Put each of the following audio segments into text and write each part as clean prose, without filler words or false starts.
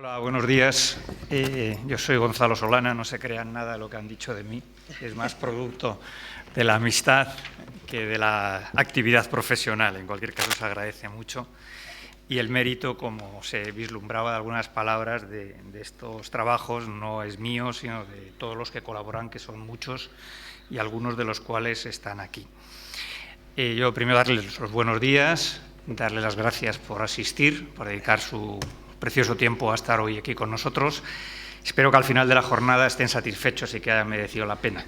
Hola, buenos días. Yo soy Gonzalo Solana, no se crean nada de lo que han dicho de mí. Es más producto de la amistad que de la actividad profesional. En cualquier caso, se agradece mucho. Y el mérito, como se vislumbraba de algunas palabras de estos trabajos, no es mío, sino de todos los que colaboran, que son muchos, y algunos de los cuales están aquí. Yo primero darles los buenos días, darles las gracias por asistir, por dedicar su precioso tiempo a estar hoy aquí con nosotros. Espero que al final de la jornada estén satisfechos y que haya merecido la pena.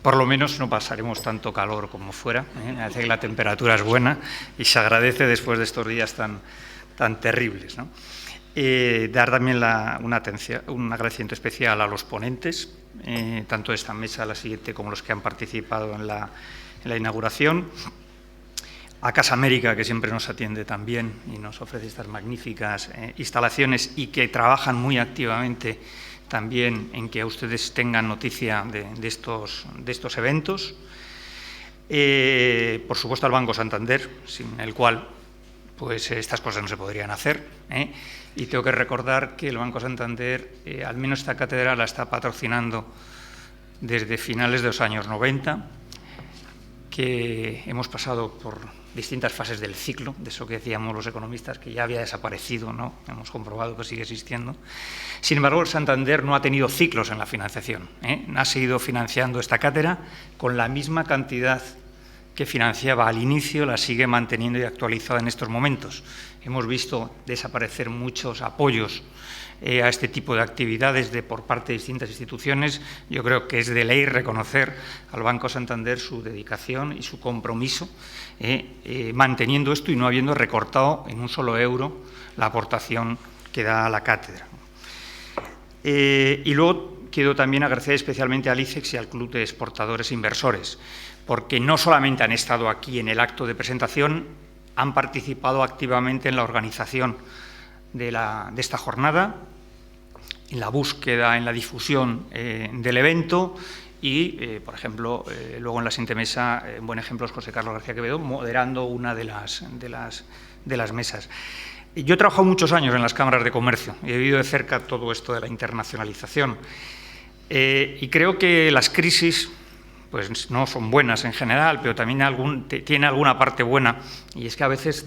Por lo menos no pasaremos tanto calor como fuera. Me parece que la temperatura es buena y se agradece después de estos días tan terribles, ¿no? Dar también un agradecimiento especial a los ponentes, tanto de esta mesa, la siguiente, como los que han participado en la inauguración. A Casa América, que siempre nos atiende también y nos ofrece estas magníficas instalaciones y que trabajan muy activamente también en que ustedes tengan noticia de estos eventos. Por supuesto, al Banco Santander, sin el cual pues estas cosas no se podrían hacer. Y tengo que recordar que el Banco Santander, al menos esta cátedra, la está patrocinando desde finales de los años 90, que hemos pasado por distintas fases del ciclo, de eso que decíamos los economistas, que ya había desaparecido, ¿no? Hemos comprobado que sigue existiendo. Sin embargo, el Santander no ha tenido ciclos en la financiación. Ha seguido financiando esta cátedra con la misma cantidad que financiaba al inicio, la sigue manteniendo y actualizada en estos momentos. Hemos visto desaparecer muchos apoyos a este tipo de actividades por parte de distintas instituciones. Yo creo que es de ley reconocer al Banco Santander su dedicación y su compromiso manteniendo esto y no habiendo recortado en un solo euro la aportación que da a la cátedra. Y luego quiero también agradecer especialmente al ICEX y al Club de Exportadores e Inversores, porque no solamente han estado aquí en el acto de presentación, han participado activamente en la organización de esta jornada, en la búsqueda, en la difusión del evento y, por ejemplo, luego en la siguiente mesa, un buen ejemplo es José Carlos García Quevedo, moderando una de las mesas. Yo he trabajado muchos años en las cámaras de comercio y he vivido de cerca todo esto de la internacionalización. Y creo que las crisis pues no son buenas en general, pero también tiene alguna parte buena, y es que a veces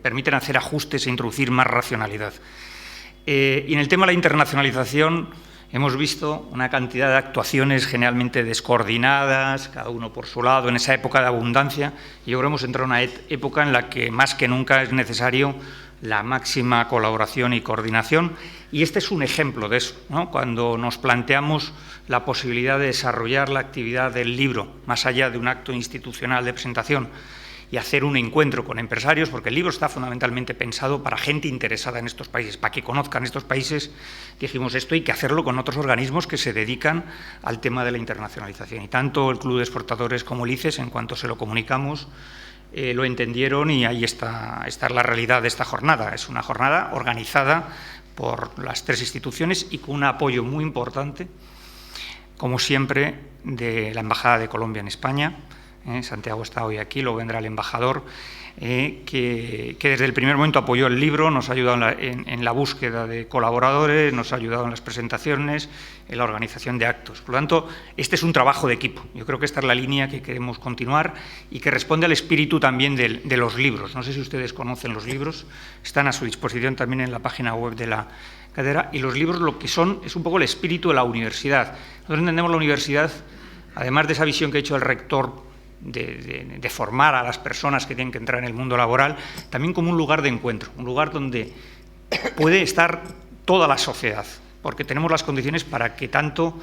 permiten hacer ajustes e introducir más racionalidad. Y en el tema de la internacionalización hemos visto una cantidad de actuaciones generalmente descoordinadas, cada uno por su lado, en esa época de abundancia, y yo creo que hemos entrado en una época en la que más que nunca es necesario la máxima colaboración y coordinación, y este es un ejemplo de eso, ¿no? Cuando nos planteamos la posibilidad de desarrollar la actividad del libro, más allá de un acto institucional de presentación, y hacer un encuentro con empresarios, porque el libro está fundamentalmente pensado para gente interesada en estos países, para que conozcan estos países. Dijimos, esto hay que hacerlo con otros organismos que se dedican al tema de la internacionalización, y tanto el Club de Exportadores como el ICES, en cuanto se lo comunicamos, lo entendieron, y ahí está la realidad de esta jornada. Es una jornada organizada por las tres instituciones y con un apoyo muy importante, como siempre, de la Embajada de Colombia en España. Santiago está hoy aquí, luego vendrá el embajador, que desde el primer momento apoyó el libro, nos ha ayudado en la búsqueda de colaboradores, nos ha ayudado en las presentaciones, en la organización de actos. Por lo tanto, este es un trabajo de equipo. Yo creo que esta es la línea que queremos continuar y que responde al espíritu también de los libros. No sé si ustedes conocen los libros, están a su disposición también en la página web de la cátedra, y los libros lo que son es un poco el espíritu de la universidad. Nosotros entendemos la universidad, además de esa visión que ha hecho el rector, de formar a las personas que tienen que entrar en el mundo laboral, también como un lugar de encuentro, un lugar donde puede estar toda la sociedad, porque tenemos las condiciones para que tanto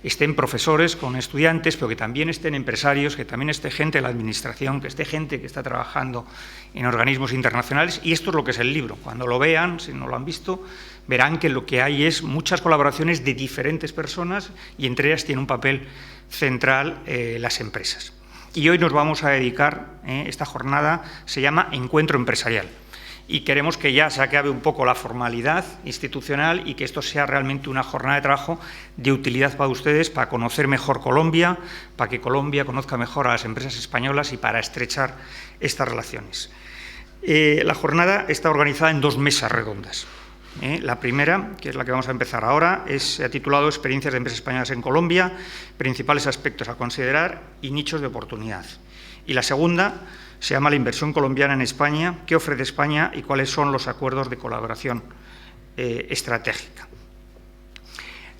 estén profesores con estudiantes, pero que también estén empresarios, que también esté gente de la administración, que esté gente que está trabajando en organismos internacionales, y esto es lo que es el libro. Cuando lo vean, si no lo han visto, verán que lo que hay es muchas colaboraciones de diferentes personas, y entre ellas tiene un papel central las empresas. Y hoy nos vamos a dedicar, esta jornada se llama Encuentro Empresarial, y queremos que ya se acabe un poco la formalidad institucional y que esto sea realmente una jornada de trabajo de utilidad para ustedes, para conocer mejor Colombia, para que Colombia conozca mejor a las empresas españolas y para estrechar estas relaciones. La jornada está organizada en 2 mesas redondas. La primera, que es la que vamos a empezar ahora, se ha titulado Experiencias de empresas españolas en Colombia, principales aspectos a considerar y nichos de oportunidad. Y la segunda se llama La inversión colombiana en España, qué ofrece España y cuáles son los acuerdos de colaboración estratégica.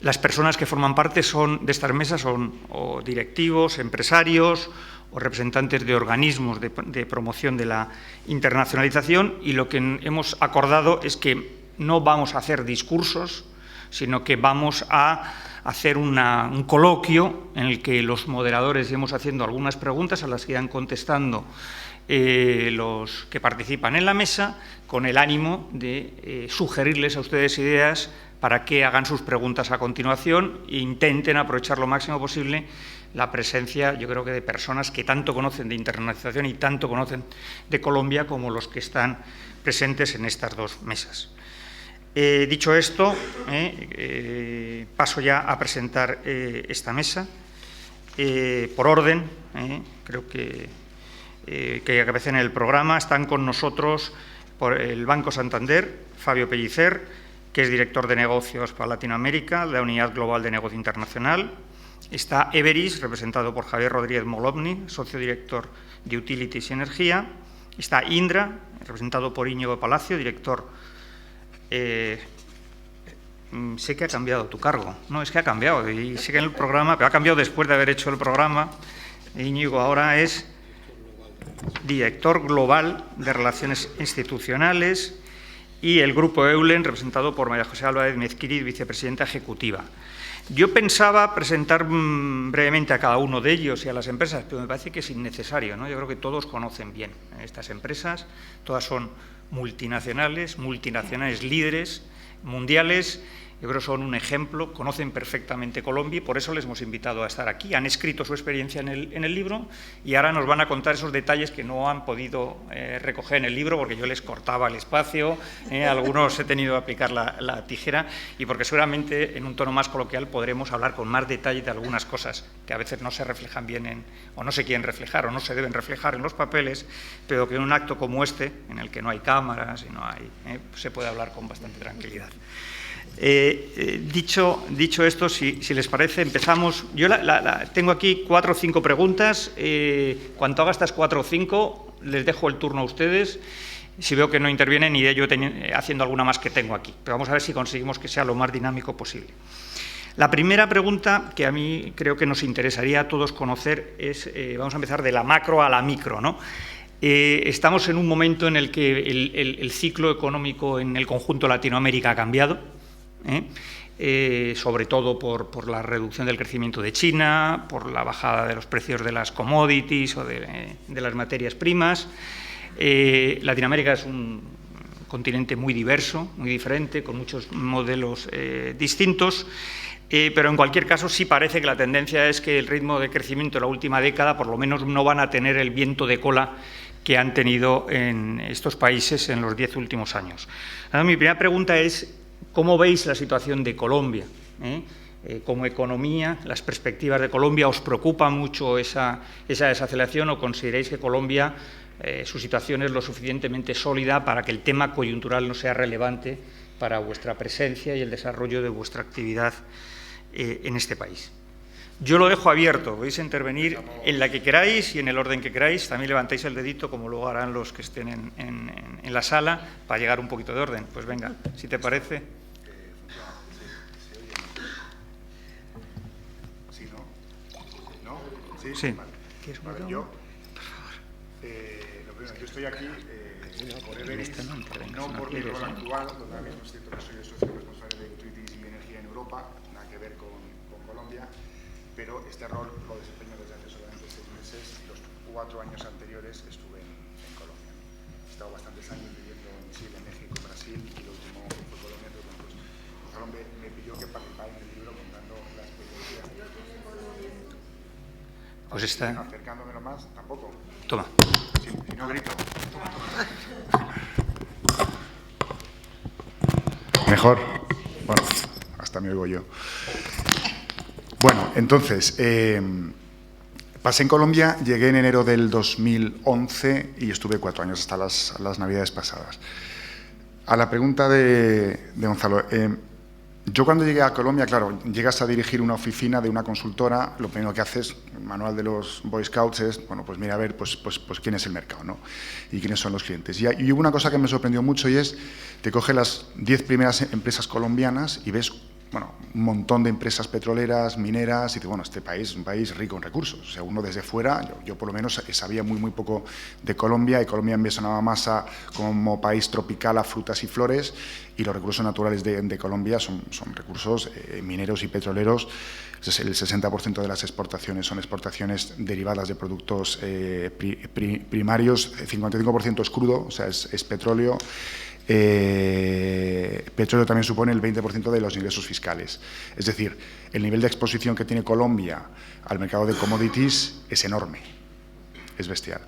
Las personas que forman parte de estas mesas son o directivos, empresarios o representantes de organismos de promoción de la internacionalización, y lo que hemos acordado es que no vamos a hacer discursos, sino que vamos a hacer un coloquio en el que los moderadores iremos haciendo algunas preguntas a las que irán contestando los que participan en la mesa, con el ánimo de sugerirles a ustedes ideas para que hagan sus preguntas a continuación e intenten aprovechar lo máximo posible la presencia, yo creo que de personas que tanto conocen de internacionalización y tanto conocen de Colombia como los que están presentes en estas dos mesas. Dicho esto, paso ya a presentar esta mesa. Por orden, creo que aparece en el programa, están con nosotros por el Banco Santander, Fabio Pellicer, que es director de negocios para Latinoamérica, de la Unidad Global de Negocio Internacional. Está Everis, representado por Javier Rodríguez Molobni, socio director de Utilities y Energía. Está Indra, representado por Íñigo Palacio, director. Sé que ha cambiado tu cargo. No, es que ha cambiado, y sé que en el programa, pero ha cambiado después de haber hecho el programa. Íñigo ahora es director global de Relaciones Institucionales, y el Grupo Eulen, representado por María José Álvarez Mezquiri, vicepresidenta ejecutiva. Yo pensaba presentar brevemente a cada uno de ellos y a las empresas, pero me parece que es innecesario, ¿no? Yo creo que todos conocen bien estas empresas, todas son multinacionales líderes mundiales. Yo creo que son un ejemplo, conocen perfectamente Colombia y por eso les hemos invitado a estar aquí. Han escrito su experiencia en el libro y ahora nos van a contar esos detalles que no han podido recoger en el libro porque yo les cortaba el espacio, a algunos he tenido que aplicar la tijera, y porque seguramente en un tono más coloquial podremos hablar con más detalle de algunas cosas que a veces no se reflejan bien o no se quieren reflejar o no se deben reflejar en los papeles, pero que en un acto como este, en el que no hay cámaras y no hay, se puede hablar con bastante tranquilidad. Dicho esto, si les parece, empezamos. Yo tengo aquí 4 o 5 preguntas. Cuando haga estas 4 o 5, les dejo el turno a ustedes. Si veo que no intervienen, iré yo haciendo alguna más que tengo aquí. Pero vamos a ver si conseguimos que sea lo más dinámico posible. La primera pregunta, que a mí creo que nos interesaría a todos conocer, es, vamos a empezar de la macro a la micro, ¿no? Estamos en un momento en el que el ciclo económico en el conjunto de Latinoamérica ha cambiado. Sobre todo por la reducción del crecimiento de China, por la bajada de los precios de las commodities o de las materias primas. Latinoamérica es un continente muy diverso, muy diferente, con muchos modelos distintos, pero en cualquier caso sí parece que la tendencia es que el ritmo de crecimiento de la última década por lo menos no van a tener el viento de cola que han tenido en estos países en los 10 últimos años. Ahora, mi primera pregunta es: ¿cómo veis la situación de Colombia? Como economía, las perspectivas de Colombia, ¿os preocupa mucho esa desaceleración o consideráis que Colombia, su situación es lo suficientemente sólida para que el tema coyuntural no sea relevante para vuestra presencia y el desarrollo de vuestra actividad en este país? Yo lo dejo abierto, podéis intervenir en la que queráis y en el orden que queráis. También levantáis el dedito, como luego harán los que estén en la sala, para llegar un poquito de orden. Pues venga, si te parece. Sí. Vale, yo estoy aquí por Everis, no por mi rol actual, donde ahora mismo es cierto que soy el socio responsable de Utilities y Energía en Europa, nada que ver con Colombia, pero este rol lo desempeño desde hace solamente 6 meses y los 4 años anteriores estuve en Colombia. He estado bastantes años viviendo en Chile, México, Brasil, y lo último fue Colombia, entonces pues Colombia me pidió que participara en el libro contando las experiencias. Pues está. Acercándomelo más, tampoco. Toma. Si no grito. Mejor. Bueno, hasta me oigo yo. Bueno, entonces, pasé en Colombia, llegué en enero del 2011 y estuve 4 años hasta las Navidades pasadas. A la pregunta de Gonzalo. Yo cuando llegué a Colombia, claro, llegas a dirigir una oficina de una consultora, lo primero que haces, el manual de los Boy Scouts es, bueno, pues mira a ver pues quién es el mercado, ¿no? Y quiénes son los clientes. Y hubo una cosa que me sorprendió mucho y es, te coge las 10 primeras empresas colombianas y ves, bueno, un montón de empresas petroleras, mineras, y dices, bueno, este país es un país rico en recursos. O sea, uno desde fuera, yo por lo menos sabía muy poco de Colombia, y Colombia me sonaba más como país tropical a frutas y flores, y los recursos naturales de Colombia son recursos mineros y petroleros. El 60% de las exportaciones son exportaciones derivadas de productos primarios, 55% es crudo, o sea, es petróleo. Petróleo también supone el 20% de los ingresos fiscales. Es decir, el nivel de exposición que tiene Colombia al mercado de commodities es enorme, es bestial.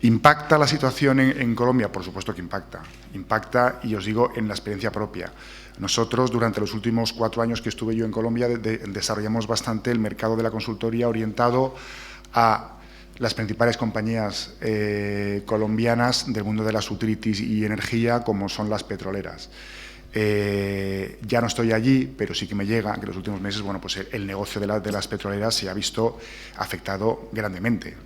¿Impacta la situación en Colombia? Por supuesto que impacta. Impacta, y os digo, en la experiencia propia. Nosotros, durante los últimos 4 años que estuve yo en Colombia, desarrollamos bastante el mercado de la consultoría orientado a las principales compañías colombianas del mundo de las utilities y energía, como son las petroleras. Ya no estoy allí, pero sí que me llega que en los últimos meses, bueno, pues el negocio de las petroleras se ha visto afectado grandemente,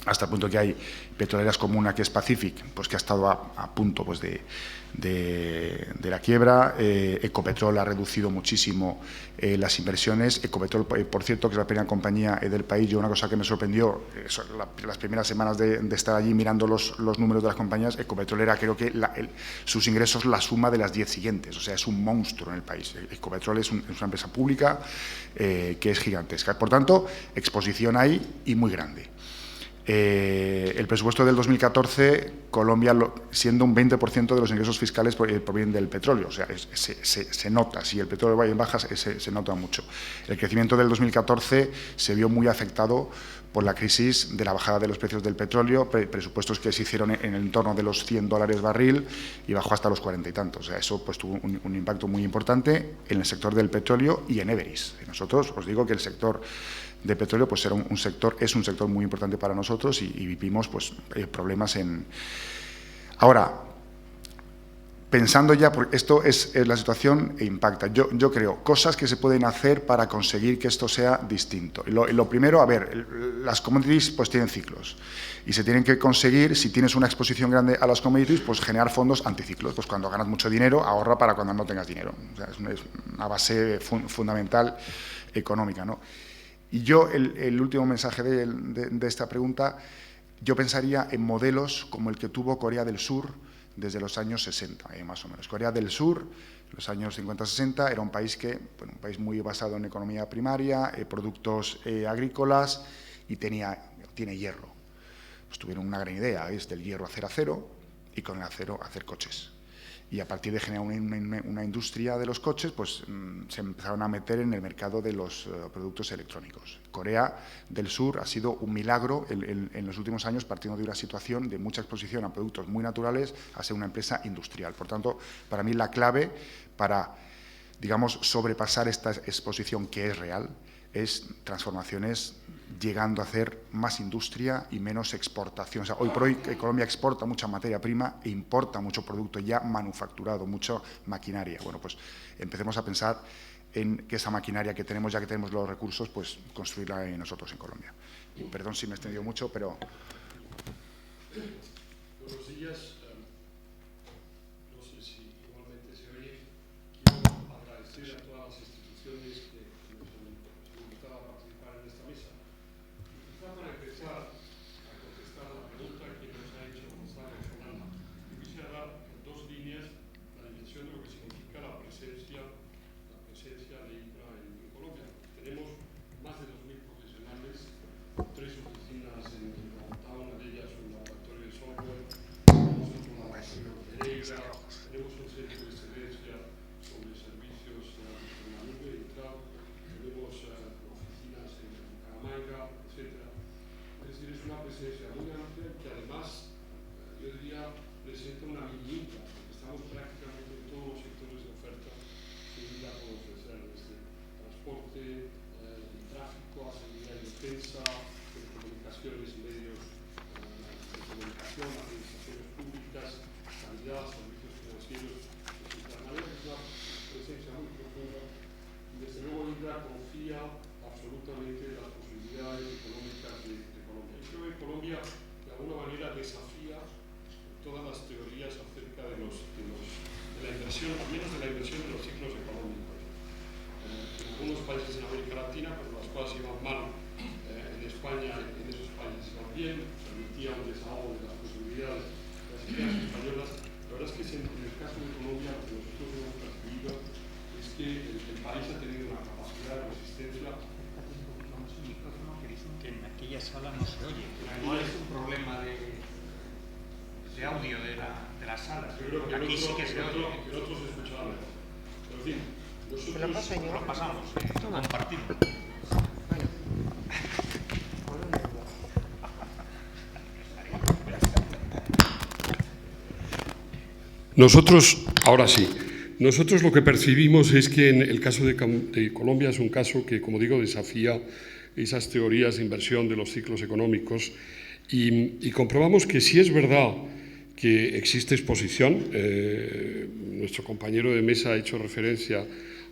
hasta el punto que hay petroleras como una que es Pacific, pues que ha estado a punto pues de la quiebra. Ecopetrol ha reducido muchísimo las inversiones. Ecopetrol, por cierto, que es la primera compañía del país. Yo, una cosa que me sorprendió, las primeras semanas de estar allí mirando los números de las compañías, Ecopetrol era, creo que sus ingresos la suma de las 10 siguientes. O sea, es un monstruo en el país. Ecopetrol es una empresa pública que es gigantesca. Por tanto, exposición hay y muy grande. El presupuesto del 2014, Colombia, siendo un 20% de los ingresos fiscales provienen del petróleo. O sea, se nota. Si el petróleo va en bajas, se nota mucho. El crecimiento del 2014 se vio muy afectado por la crisis de la bajada de los precios del petróleo, presupuestos que se hicieron en el entorno de los $100 barril y bajó hasta los 40 y tantos. O sea, eso pues tuvo un impacto muy importante en el sector del petróleo y en Everis. Nosotros os digo que el sector de petróleo pues es un sector muy importante para nosotros, y vivimos pues problemas en... Ahora, pensando ya, porque esto es la situación e impacta, yo creo, cosas que se pueden hacer para conseguir que esto sea distinto. Lo primero, a ver, las commodities pues tienen ciclos, y se tienen que conseguir, si tienes una exposición grande a las commodities, pues generar fondos anticiclos. Pues cuando ganas mucho dinero, ahorra para cuando no tengas dinero. O sea, es una base fundamental económica, ¿no? Y yo, el último mensaje de esta pregunta, yo pensaría en modelos como el que tuvo Corea del Sur desde los años 60, más o menos. Corea del Sur, los años 50-60, era un país un país muy basado en economía primaria, productos agrícolas, y tiene hierro. Pues tuvieron una gran idea, es del hierro hacer acero, y con el acero hacer coches. Y a partir de generar una industria de los coches, pues se empezaron a meter en el mercado de los productos electrónicos. Corea del Sur ha sido un milagro en los últimos años, partiendo de una situación de mucha exposición a productos muy naturales a ser una empresa industrial. Por tanto, para mí la clave para, digamos, sobrepasar esta exposición que es real es transformaciones llegando a hacer más industria y menos exportación. O sea, hoy por hoy Colombia exporta mucha materia prima e importa mucho producto ya manufacturado, mucha maquinaria. Bueno, pues empecemos a pensar en que esa maquinaria que tenemos, ya que tenemos los recursos, pues construirla nosotros en Colombia. Y perdón si me he extendido mucho, pero... Buenos días. No sé si igualmente se oye. Quiero agradecer a todas las instituciones que nos han invitado a participar en esta mesa. Quizá para empezar a contestar la pregunta que nos ha hecho Gonzalo Solana, yo quisiera dar en 2 líneas la dimensión de lo que significa la presencia de IPRA en Colombia. Tenemos más de 2.000 profesionales, 3 oficinas en Bogotá, una de ellas un laboratorio de software, tenemos otro laboratorio en Pereira, tenemos un centro de excelencia sobre servicios en la nube y cloud, tenemos oficinas en Bucaramanga, etc. Es decir, es una presencia muy amplia que además, yo diría, presenta una mini-IPRA, porque estamos prácticamente en todos los sectores de oferta que IPRA puede ofrecer, desde transporte, tráfico, a seguridad y defensa, telecomunicaciones y medios de comunicación, administraciones públicas, sanidad, servicios financieros. al menos de la inversión de los ciclos económicos. En algunos países en América Latina, pues las cosas iban mal. En España, en esos países iban bien, permitía un desahogo de las posibilidades de las ideas españolas. La verdad es que en el caso de Colombia, lo que nosotros hemos percibido es que el país ha tenido una capacidad de resistencia. Que en aquella sala no se oye. Igual es un problema de audio de la sala. Yo creo que aquí sí que se oye. En otros se escuchaba mejor. Pero en fin, ¿Se lo paso yo? Lo pasamos, compartimos. Nosotros, ahora sí, nosotros lo que percibimos es que en el caso de Colombia es un caso que, como digo, desafía esas teorías de inversión de los ciclos económicos y comprobamos que sí es verdad que existe exposición. Nuestro compañero de mesa ha hecho referencia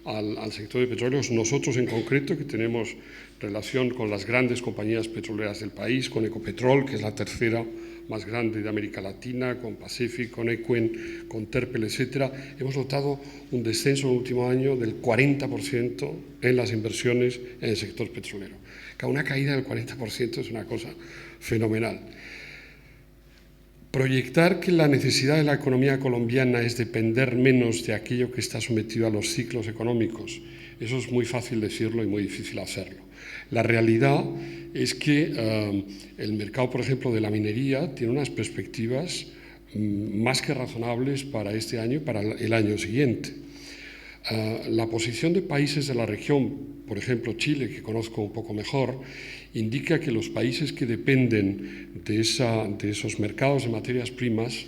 al sector de petróleos. Nosotros en concreto, que tenemos relación con las grandes compañías petroleras del país, con Ecopetrol, que es la tercera más grande de América Latina, con Pacific, con Equen, con Terpel, etcétera, hemos notado un descenso en el último año del 40% en las inversiones en el sector petrolero. Una caída del 40% es una cosa fenomenal. Proyectar que la necesidad de la economía colombiana es depender menos de aquello que está sometido a los ciclos económicos, eso es muy fácil decirlo y muy difícil hacerlo. La realidad es que el mercado, por ejemplo, de la minería tiene unas perspectivas más que razonables para este año y para el año siguiente. La posición de países de la región, por ejemplo Chile, que conozco un poco mejor, indica que los países que dependen de esos mercados de materias primas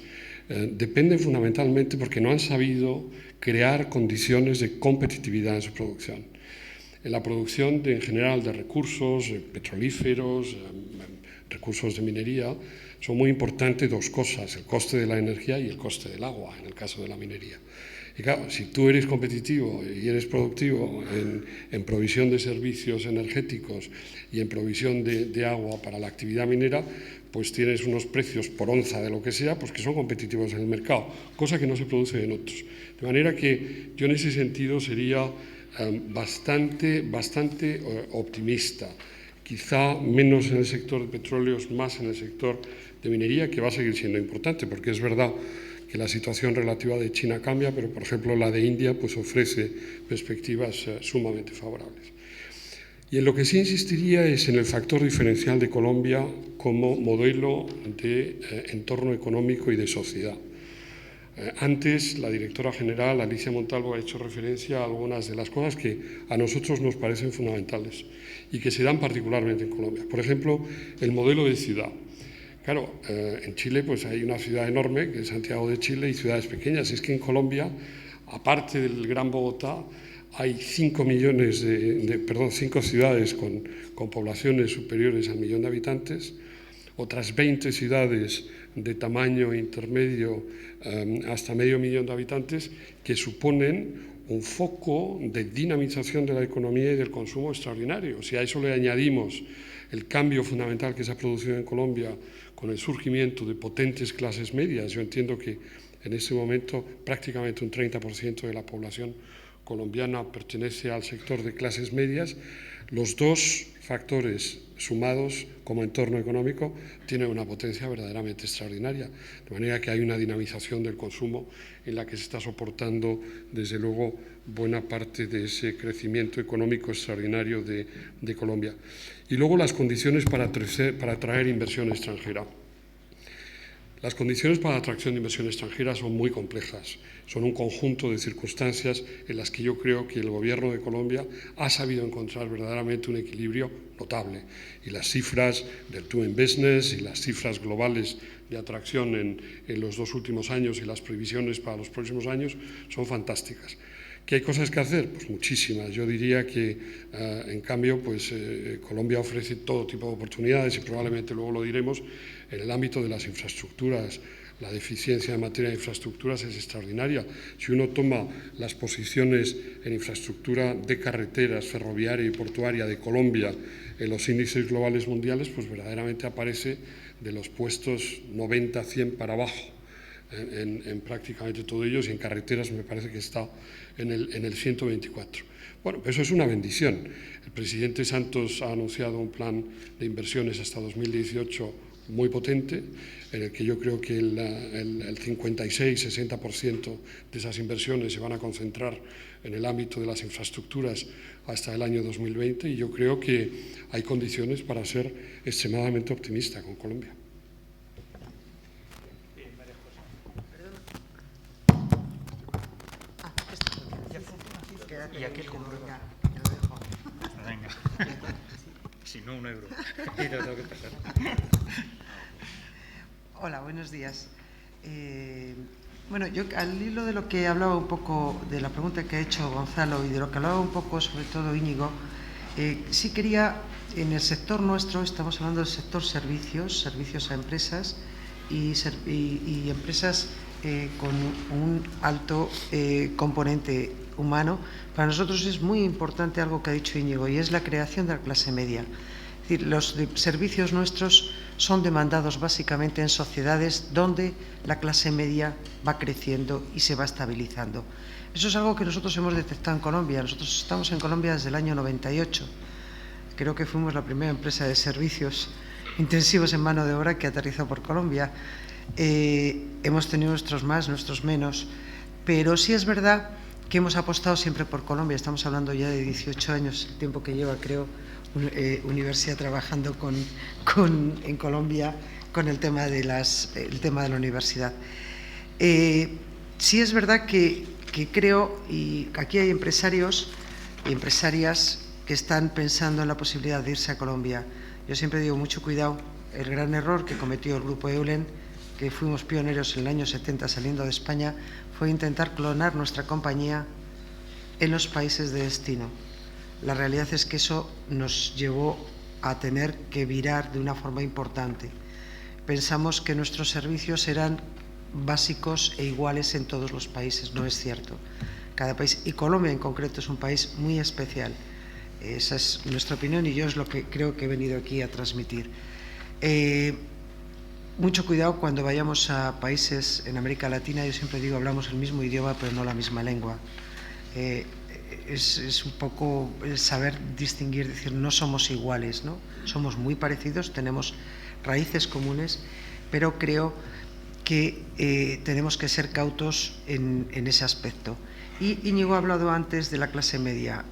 dependen fundamentalmente porque no han sabido crear condiciones de competitividad en su producción. En la producción en general de recursos petrolíferos, recursos de minería, son muy importantes dos cosas, el coste de la energía y el coste del agua, en el caso de la minería. Y claro, si tú eres competitivo y eres productivo en provisión de servicios energéticos y en provisión de agua para la actividad minera, pues tienes unos precios por onza de lo que sea, pues que son competitivos en el mercado, cosa que no se produce en otros. De manera que yo en ese sentido sería bastante optimista, quizá menos en el sector de petróleos, más en el sector de minería, que va a seguir siendo importante, porque es verdad que la situación relativa de China cambia, pero por ejemplo la de India pues ofrece perspectivas sumamente favorables. Y en lo que sí insistiría es en el factor diferencial de Colombia como modelo de entorno económico y de sociedad. Antes la directora general Alicia Montalvo ha hecho referencia a algunas de las cosas que a nosotros nos parecen fundamentales y que se dan particularmente en Colombia. Por ejemplo, el modelo de ciudad. Claro, en Chile pues hay una ciudad enorme, que es Santiago de Chile, y ciudades pequeñas. Es que en Colombia, aparte del Gran Bogotá, hay 5 ciudades con poblaciones superiores al 1.000.000 de habitantes, otras 20 ciudades de tamaño intermedio hasta 500.000 de habitantes, que suponen un foco de dinamización de la economía y del consumo extraordinario. Si a eso le añadimos el cambio fundamental que se ha producido en Colombia con el surgimiento de potentes clases medias, yo entiendo que en este momento prácticamente un 30% de la población colombiana pertenece al sector de clases medias, los dos factores sumados como entorno económico tienen una potencia verdaderamente extraordinaria, de manera que hay una dinamización del consumo en la que se está soportando desde luego buena parte de ese crecimiento económico extraordinario de Colombia. Y luego las condiciones para atraer inversión extranjera. Las condiciones para la atracción de inversión extranjera son muy complejas, son un conjunto de circunstancias en las que yo creo que el Gobierno de Colombia ha sabido encontrar verdaderamente un equilibrio notable. Y las cifras del Doing Business y las cifras globales de atracción en los 2 últimos años y las previsiones para los próximos años son fantásticas. ¿Qué hay cosas que hacer? Pues muchísimas. Yo diría que, en cambio, pues, Colombia ofrece todo tipo de oportunidades y probablemente luego lo diremos en el ámbito de las infraestructuras. La deficiencia en materia de infraestructuras es extraordinaria. Si uno toma las posiciones en infraestructura de carreteras, ferroviaria y portuaria de Colombia en los índices globales mundiales, pues verdaderamente aparece de los puestos 90, 100 para abajo. en prácticamente todos ellos, y en carreteras me parece que está en el 124. Bueno, eso es una bendición. El presidente Santos ha anunciado un plan de inversiones hasta 2018 muy potente, en el que yo creo que el 56-60% de esas inversiones se van a concentrar en el ámbito de las infraestructuras hasta el año 2020, y yo creo que hay condiciones para ser extremadamente optimista con Colombia. Y aquí el comprueba. Venga. Si no, €1. Y te lo tengo que pasar. Hola, buenos días. Bueno, yo al hilo de lo que hablaba un poco, de la pregunta que ha hecho Gonzalo y de lo que hablaba un poco sobre todo Íñigo, sí quería, en el sector nuestro, estamos hablando del sector servicios a empresas y empresas con un alto componente humano. Para nosotros es muy importante algo que ha dicho Íñigo, y es la creación de la clase media. Es decir, los servicios nuestros son demandados básicamente en sociedades donde la clase media va creciendo y se va estabilizando. Eso es algo que nosotros hemos detectado en Colombia. Nosotros estamos en Colombia desde el año 98. Creo que fuimos la primera empresa de servicios intensivos en mano de obra que aterrizó por Colombia. Hemos tenido nuestros más, nuestros menos, pero sí es verdad que hemos apostado siempre por Colombia. Estamos hablando ya de 18 años, el tiempo que lleva, creo, universidad trabajando en Colombia con el tema de la universidad. Sí es verdad que creo, y aquí hay empresarios y empresarias que están pensando en la posibilidad de irse a Colombia. Yo siempre digo, mucho cuidado. El gran error que cometió el grupo Eulen, que fuimos pioneros en el año 70 saliendo de España, fue intentar clonar nuestra compañía en los países de destino. La realidad es que eso nos llevó a tener que virar de una forma importante. Pensamos que nuestros servicios eran básicos e iguales en todos los países. No es cierto. Cada país, y Colombia en concreto, es un país muy especial. Esa es nuestra opinión y yo es lo que creo que he venido aquí a transmitir. Mucho cuidado cuando vayamos a países en América Latina. Yo siempre digo, hablamos el mismo idioma pero no la misma lengua. Es un poco el saber distinguir, decir, no somos iguales, ¿no? Somos muy parecidos, tenemos raíces comunes, pero creo que tenemos que ser cautos en ese aspecto. Y Íñigo ha hablado antes de la clase media.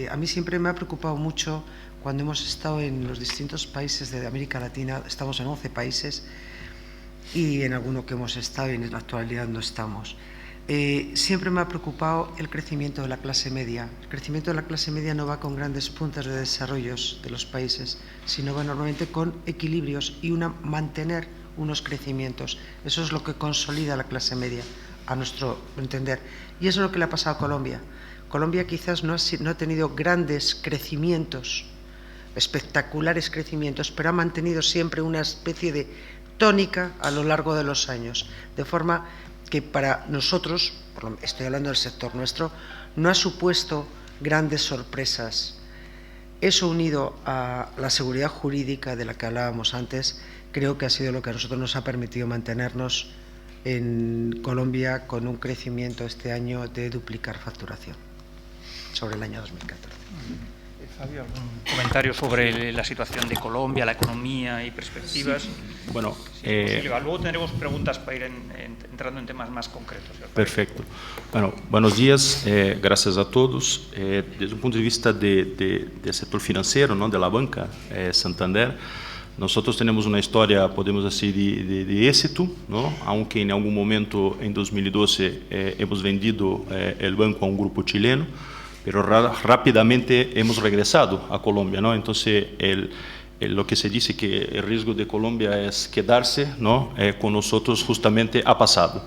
A mí siempre me ha preocupado mucho cuando hemos estado en los distintos países de América Latina. Estamos en 11 países y en alguno que hemos estado y en la actualidad no estamos. Siempre me ha preocupado el crecimiento de la clase media. El crecimiento de la clase media no va con grandes puntas de desarrollos de los países, sino va normalmente con equilibrios y mantener unos crecimientos. Eso es lo que consolida la clase media, a nuestro entender. Y eso es lo que le ha pasado a Colombia. Colombia quizás no ha tenido grandes crecimientos, espectaculares crecimientos, pero ha mantenido siempre una especie de tónica a lo largo de los años, de forma que para nosotros, estoy hablando del sector nuestro, no ha supuesto grandes sorpresas. Eso, unido a la seguridad jurídica de la que hablábamos antes, creo que ha sido lo que a nosotros nos ha permitido mantenernos en Colombia con un crecimiento este año de duplicar facturación sobre el año 2014. Fabio, ¿algún comentario sobre la situación de Colombia, la economía y perspectivas? Sí. Bueno, luego tendremos preguntas para ir entrando en temas más concretos. Perfecto. Bueno, buenos días, gracias a todos. Desde un punto de vista del sector financiero, ¿no?, de la banca Santander, nosotros tenemos una historia, podemos decir, de éxito, ¿no?, aunque en algún momento en 2012 hemos vendido el banco a un grupo chileno, pero rápidamente hemos regresado a Colombia, ¿no? Entonces, lo que se dice que el riesgo de Colombia es quedarse, ¿no?, con nosotros justamente ha pasado.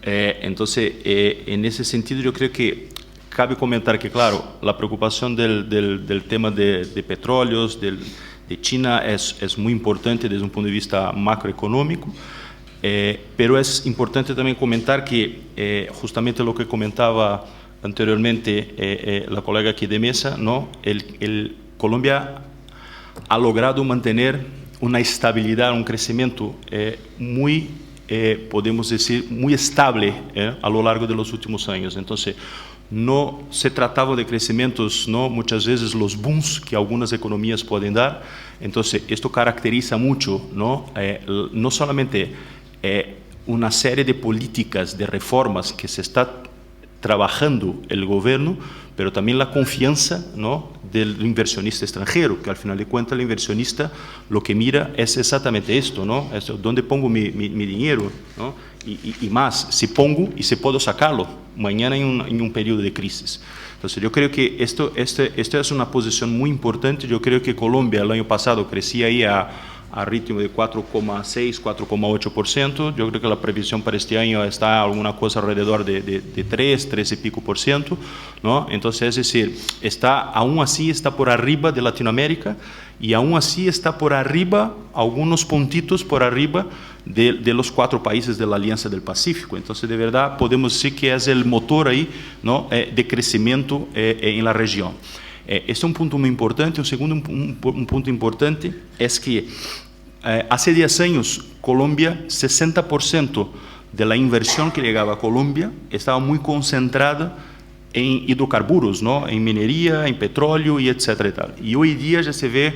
Entonces, en ese sentido, yo creo que cabe comentar que, claro, la preocupación del tema de petróleos, de China es muy importante desde un punto de vista macroeconómico, pero es importante también comentar que justamente lo que comentaba anteriormente la colega aquí de mesa, ¿no?, Colombia ha logrado mantener una estabilidad, un crecimiento muy podemos decir, muy estable a lo largo de los últimos años. Entonces, no se trataba de crecimientos, ¿no? Muchas veces los booms que algunas economías pueden dar. Entonces, esto caracteriza mucho, ¿no? No solamente una serie de políticas, de reformas que se está trabajando el gobierno, pero también la confianza, ¿no? Del inversionista extranjero, que al final de cuentas el inversionista lo que mira es exactamente esto, ¿no? ¿Dónde pongo mi dinero? ¿No? Y más, si pongo y si puedo sacarlo mañana en un periodo de crisis. Entonces yo creo que esto es una posición muy importante. Yo creo que Colombia el año pasado crecía ahí a ritmo de 4,6, 4,8%. Yo creo que la previsión para este año está alguna cosa alrededor de 3 y pico por ciento, ¿no? Entonces, es decir, aún así está por arriba de Latinoamérica y aún así está por arriba, algunos puntitos por arriba de los 4 países de la Alianza del Pacífico. Entonces, de verdad, podemos decir que es el motor ahí, ¿no? De crecimiento en la región. Este es un punto muy importante. Un segundo un punto importante es que hace 10 años, Colombia, 60% de la inversión que llegaba a Colombia estaba muy concentrada en hidrocarburos, ¿no? En minería, en petróleo y etcétera y tal. Y hoy día ya se ve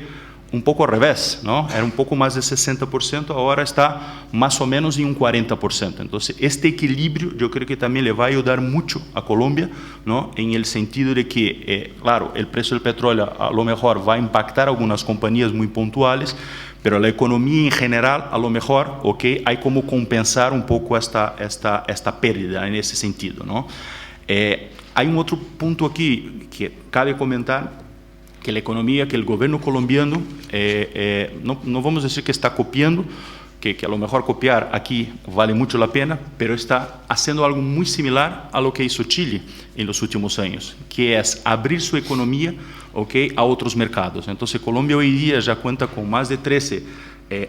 un poco al revés, ¿no? Era un poco más de 60%, ahora está más o menos en un 40%. Entonces, este equilibrio yo creo que también le va a ayudar mucho a Colombia, ¿no? En el sentido de que, claro, el precio del petróleo a lo mejor va a impactar a algunas compañías muy puntuales, pero la economía en general, a lo mejor, okay, hay como compensar un poco esta pérdida en ese sentido, ¿no? Hay un otro punto aquí que cabe comentar, que la economía, que el gobierno colombiano, no vamos a decir que está copiando, que a lo mejor copiar aquí vale mucho la pena, pero está haciendo algo muy similar a lo que hizo Chile en los últimos años, que es abrir su economía, okay, a otros mercados. Entonces, Colombia hoy día ya cuenta con más de 13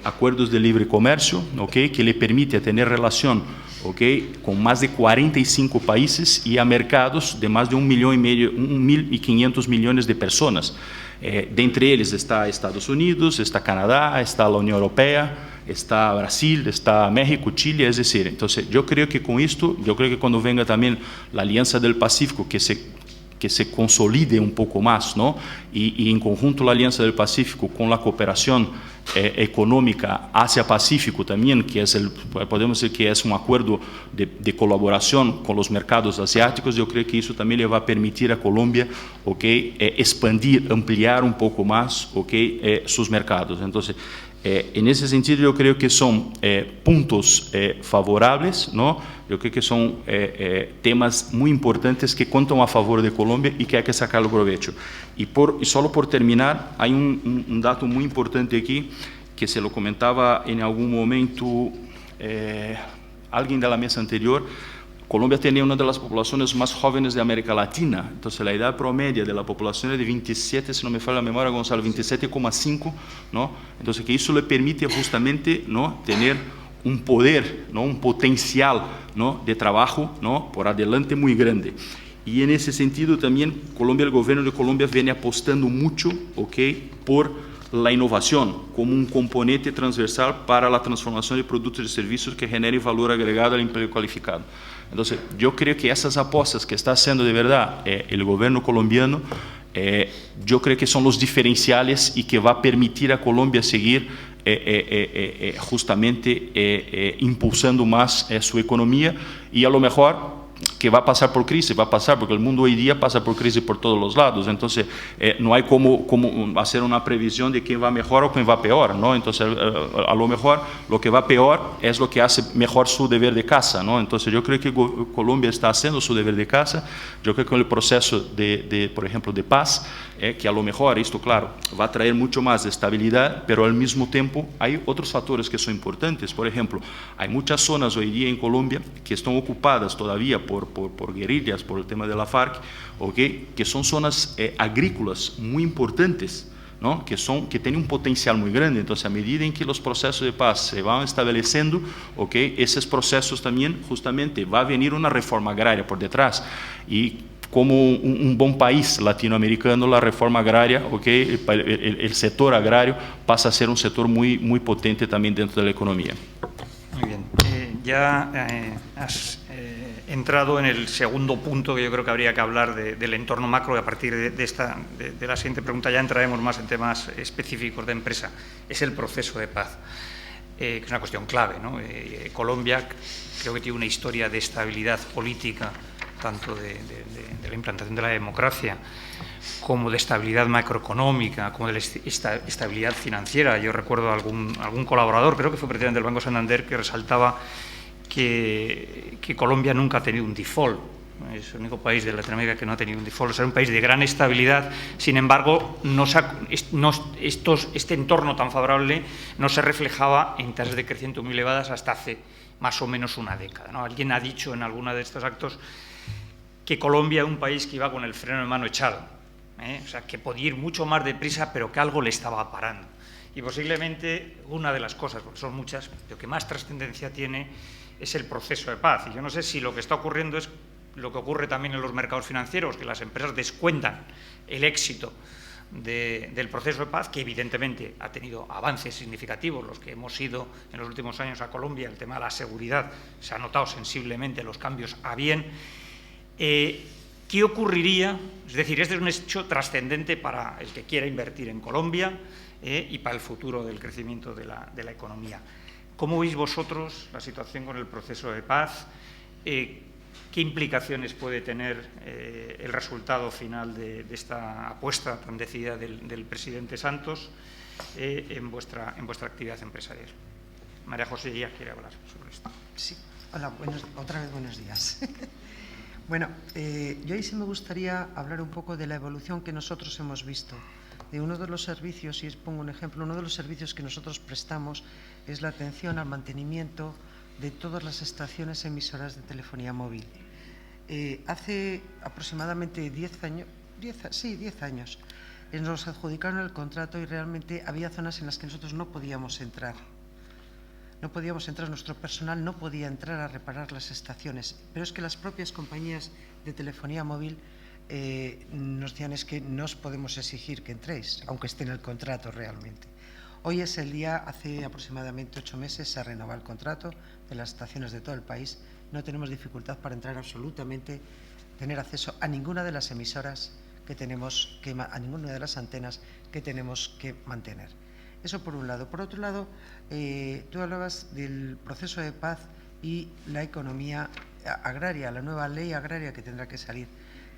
acuerdos de libre comercio, okay, que le permite tener relación, okay, con más de 45 países y a mercados de más de 1.500.000 millones de personas. De entre ellos está Estados Unidos, está Canadá, está la Unión Europea, está Brasil, está México, Chile, es decir, entonces yo creo que con esto, yo creo que cuando venga también la Alianza del Pacífico, que se consolide un poco más, ¿no? Y en conjunto la Alianza del Pacífico con la cooperación económica Asia-Pacífico también, que es podemos decir que es un acuerdo de colaboración con los mercados asiáticos. Yo creo que eso también le va a permitir a Colombia, okay, expandir, ampliar un poco más, okay, sus mercados. Entonces, en ese sentido yo creo que son puntos favorables, ¿no? Yo creo que son temas muy importantes que cuentan a favor de Colombia y que hay que sacarlo provecho. Y solo por terminar, hay un dato muy importante aquí, que se lo comentaba en algún momento alguien de la mesa anterior. Colombia tenía una de las poblaciones más jóvenes de América Latina. Entonces, la edad promedia de la población es de 27, si no me falla la memoria, Gonzalo, 27,5, ¿no? Entonces, que eso le permite justamente, ¿no?, tener un poder, ¿no?, un potencial, ¿no?, de trabajo, ¿no?, por adelante muy grande. Y en ese sentido también, el gobierno de Colombia viene apostando mucho, okay, por la innovación como un componente transversal para la transformación de productos y servicios que generen valor agregado al empleo cualificado. Entonces, yo creo que esas apuestas que está haciendo de verdad el gobierno colombiano, yo creo que son los diferenciales y que va a permitir a Colombia seguir justamente impulsando más su economía y a lo mejor que va a pasar por crisis, va a pasar porque el mundo hoy día pasa por crisis por todos los lados. Entonces, no hay como hacer una previsión de quién va mejor o quién va peor, ¿no? Entonces, a lo mejor lo que va peor es lo que hace mejor su deber de casa, ¿no? Entonces, yo creo que Colombia está haciendo su deber de casa. Yo creo que el proceso por ejemplo, de paz, que a lo mejor esto, claro, va a traer mucho más de estabilidad, pero al mismo tiempo hay otros factores que son importantes. Por ejemplo, hay muchas zonas hoy día en Colombia que están ocupadas todavía por guerrillas, por el tema de la FARC, okay, que son zonas agrícolas muy importantes, ¿no?, que tienen un potencial muy grande. Entonces, a medida en que los procesos de paz se van estableciendo, okay, esos procesos también, justamente, va a venir una reforma agraria por detrás. Y como un buen país latinoamericano, la reforma agraria, okay, el sector agrario pasa a ser un sector muy, muy potente también dentro de la economía. Muy bien. ya has entrado en el segundo punto que yo creo que habría que hablar del entorno macro, y a partir de la siguiente pregunta ya entraremos más en temas específicos de empresa. Es el proceso de paz, que es una cuestión clave, ¿no? Colombia creo que tiene una historia de estabilidad política, tanto de la implantación de la democracia, como de estabilidad macroeconómica, como de estabilidad financiera. Yo recuerdo algún colaborador, creo que fue presidente del Banco Santander, que resaltaba que Colombia nunca ha tenido un default. Es el único país de Latinoamérica que no ha tenido un default. Es un país de gran estabilidad. Sin embargo, este entorno tan favorable no se reflejaba en tasas de crecimiento muy elevadas hasta hace más o menos una década, ¿no? Alguien ha dicho en alguno de estos actos que Colombia es un país que iba con el freno de mano echado, o sea, que podía ir mucho más deprisa, pero que algo le estaba parando. Y posiblemente una de las cosas, porque son muchas, lo que más trascendencia tiene es el proceso de paz. Y yo no sé si lo que está ocurriendo es lo que ocurre también en los mercados financieros, que las empresas descuentan el éxito del proceso de paz, que evidentemente ha tenido avances significativos. Los que hemos ido en los últimos años a Colombia, el tema de la seguridad, se ha notado sensiblemente los cambios a bien. ¿Qué ocurriría? Es decir, este es un hecho trascendente para el que quiera invertir en Colombia y para el futuro del crecimiento de la economía. ¿Cómo veis vosotros la situación con el proceso de paz? ¿Qué implicaciones puede tener el resultado final de esta apuesta tan decidida del presidente Santos en vuestra actividad empresarial? María José ya quiere hablar sobre esto. Sí, hola, otra vez buenos días. Bueno, yo ahí sí me gustaría hablar un poco de la evolución que nosotros hemos visto. De uno de los servicios, y os pongo un ejemplo, uno de los servicios que nosotros prestamos es la atención al mantenimiento de todas las estaciones emisoras de telefonía móvil. Hace aproximadamente 10 años, nos adjudicaron el contrato y realmente había zonas en las que nosotros no podíamos entrar. No podíamos entrar, nuestro personal no podía entrar a reparar las estaciones, pero es que las propias compañías de telefonía móvil nos decían es que no os podemos exigir que entréis, aunque esté en el contrato realmente. Hoy es el día, hace aproximadamente 8 meses se ha renovado el contrato de las estaciones de todo el país. No tenemos dificultad para entrar absolutamente, tener acceso a ninguna de las emisoras que tenemos, a ninguna de las antenas que tenemos que mantener. Eso por un lado. Por otro lado, tú hablabas del proceso de paz y la economía agraria, la nueva ley agraria que tendrá que salir.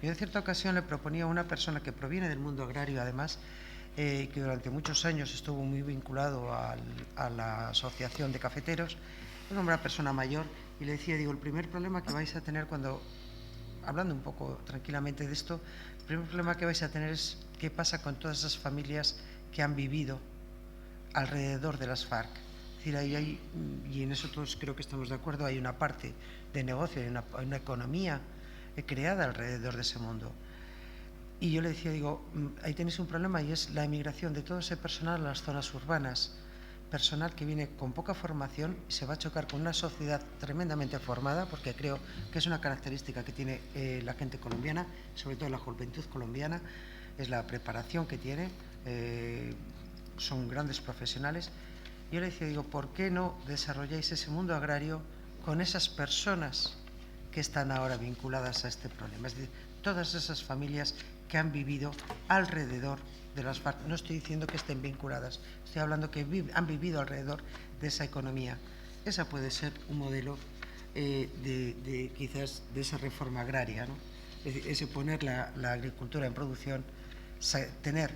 Yo en cierta ocasión le proponía a una persona que proviene del mundo agrario, además, que durante muchos años estuvo muy vinculado a la asociación de cafeteros, una persona mayor, y le decía, digo, el primer problema que vais a tener cuando, hablando un poco tranquilamente de esto, el primer problema que vais a tener es qué pasa con todas esas familias que han vivido alrededor de las FARC. Es decir, ahí y en eso todos creo que estamos de acuerdo, hay una parte de negocio, hay una economía creada alrededor de ese mundo. Y yo le decía, digo, ahí tenéis un problema y es la emigración de todo ese personal a las zonas urbanas, personal que viene con poca formación y se va a chocar con una sociedad tremendamente formada, porque creo que es una característica que tiene la gente colombiana, sobre todo la juventud colombiana, es la preparación que tiene, son grandes profesionales. Yo le decía, digo, ¿por qué no desarrolláis ese mundo agrario con esas personas que están ahora vinculadas a este problema? Es decir, todas esas familias que han vivido alrededor de las FARC. No estoy diciendo que estén vinculadas, estoy hablando que han vivido alrededor de esa economía. Esa puede ser un modelo quizás de esa reforma agraria, ¿no? Es decir, ese poner la agricultura en producción, salvar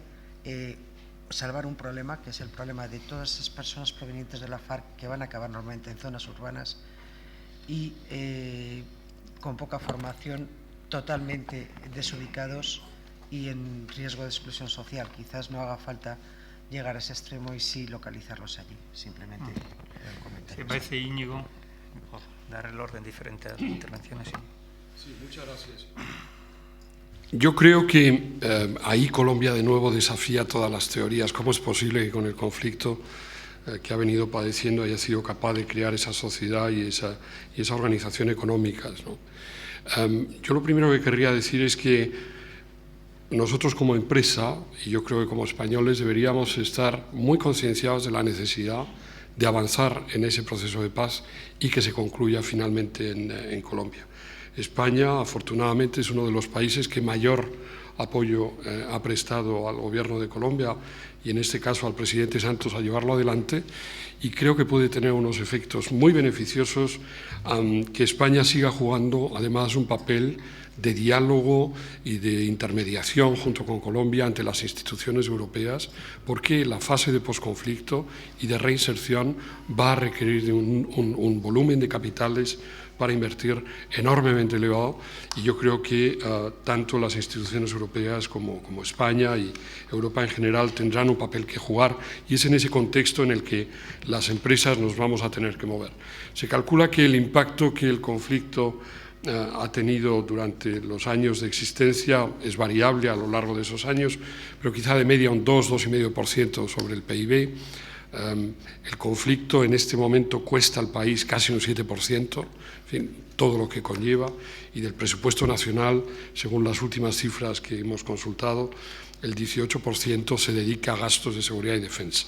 un problema, que es el problema de todas esas personas provenientes de la FARC que van a acabar normalmente en zonas urbanas y con poca formación, totalmente desubicados y en riesgo de exclusión social. Quizás no haga falta llegar a ese extremo y sí localizarlos allí, simplemente. Me parece, Íñigo, dar el orden diferente a las intervenciones. Sí, muchas gracias. Yo creo que ahí Colombia de nuevo desafía todas las teorías. ¿Cómo es posible que con el conflicto que ha venido padeciendo haya sido capaz de crear esa sociedad y esa organización económica, ¿no? Yo lo primero que querría decir es que nosotros como empresa, y yo creo que como españoles, deberíamos estar muy concienciados de la necesidad de avanzar en ese proceso de paz y que se concluya finalmente en Colombia. España, afortunadamente, es uno de los países que mayor apoyo ha prestado al gobierno de Colombia y en este caso al presidente Santos a llevarlo adelante, y creo que puede tener unos efectos muy beneficiosos que España siga jugando además un papel de diálogo y de intermediación junto con Colombia ante las instituciones europeas, porque la fase de posconflicto y de reinserción va a requerir de un volumen de capitales para invertir enormemente elevado, y yo creo que tanto las instituciones europeas como España y Europa en general tendrán un papel que jugar, y es en ese contexto en el que las empresas nos vamos a tener que mover. Se calcula que el impacto que el conflicto ha tenido durante los años de existencia es variable a lo largo de esos años, pero quizá de media un 2-2,5% sobre el PIB. El conflicto en este momento cuesta al país casi un 7%, en fin, todo lo que conlleva, y del presupuesto nacional, según las últimas cifras que hemos consultado, el 18% se dedica a gastos de seguridad y defensa.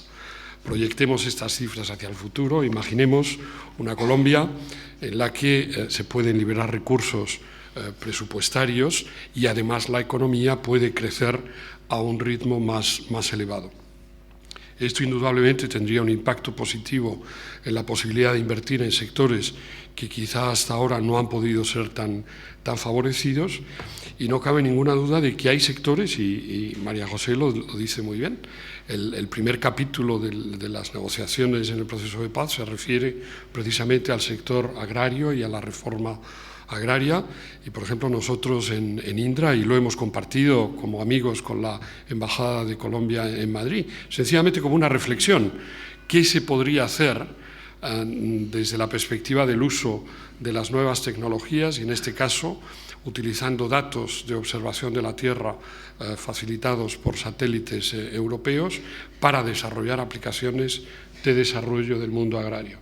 Proyectemos estas cifras hacia el futuro, imaginemos una Colombia en la que se pueden liberar recursos presupuestarios y además la economía puede crecer a un ritmo más elevado. Esto indudablemente tendría un impacto positivo en la posibilidad de invertir en sectores que quizá hasta ahora no han podido ser tan favorecidos, y no cabe ninguna duda de que hay sectores, y María José lo dice muy bien, el primer capítulo de las negociaciones en el proceso de paz se refiere precisamente al sector agrario y a la reforma agraria, y por ejemplo nosotros en Indra, y lo hemos compartido como amigos con la Embajada de Colombia en Madrid, sencillamente como una reflexión, ¿qué se podría hacer desde la perspectiva del uso de las nuevas tecnologías, y en este caso utilizando datos de observación de la Tierra facilitados por satélites europeos para desarrollar aplicaciones de desarrollo del mundo agrario?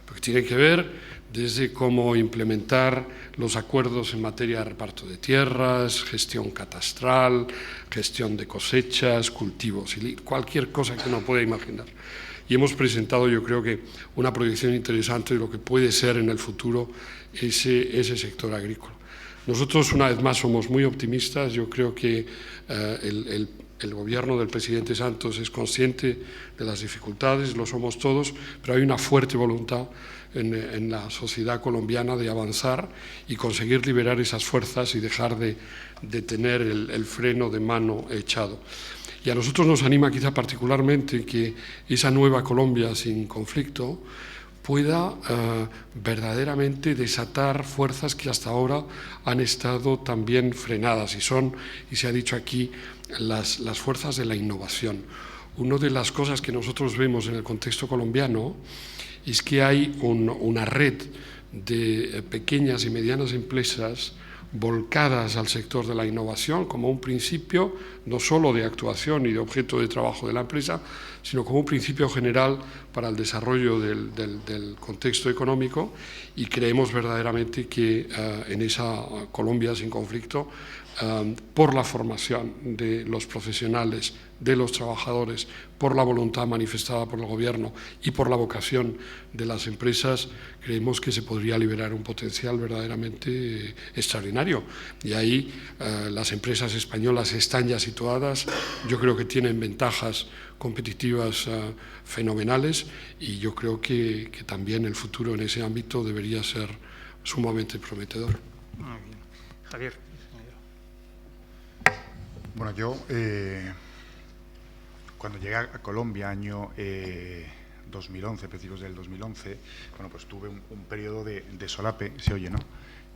Porque tiene que ver desde cómo implementar los acuerdos en materia de reparto de tierras, gestión catastral, gestión de cosechas, cultivos, y cualquier cosa que uno pueda imaginar. Y hemos presentado, yo creo que, una proyección interesante de lo que puede ser en el futuro ese sector agrícola. Nosotros, una vez más, somos muy optimistas. Yo creo que el gobierno del presidente Santos es consciente de las dificultades, lo somos todos, pero hay una fuerte voluntad en la sociedad colombiana de avanzar y conseguir liberar esas fuerzas y dejar de tener el freno de mano echado. Y a nosotros nos anima quizá particularmente que esa nueva Colombia sin conflicto pueda verdaderamente desatar fuerzas que hasta ahora han estado también frenadas, y se ha dicho aquí, las fuerzas de la innovación. Una de las cosas que nosotros vemos en el contexto colombiano es que hay una red de pequeñas y medianas empresas volcadas al sector de la innovación como un principio no solo de actuación y de objeto de trabajo de la empresa, sino como un principio general para el desarrollo del contexto económico, y creemos verdaderamente que en esa Colombia sin conflicto, por la formación de los profesionales, de los trabajadores, por la voluntad manifestada por el gobierno y por la vocación de las empresas, creemos que se podría liberar un potencial verdaderamente extraordinario. Y ahí las empresas españolas están ya situadas, yo creo que tienen ventajas competitivas fenomenales, y yo creo que también el futuro en ese ámbito debería ser sumamente prometedor. Muy bien. Javier. Bueno, yo cuando llegué a Colombia, año 2011, principios del 2011, bueno, pues tuve un periodo de solape, se oye, ¿no?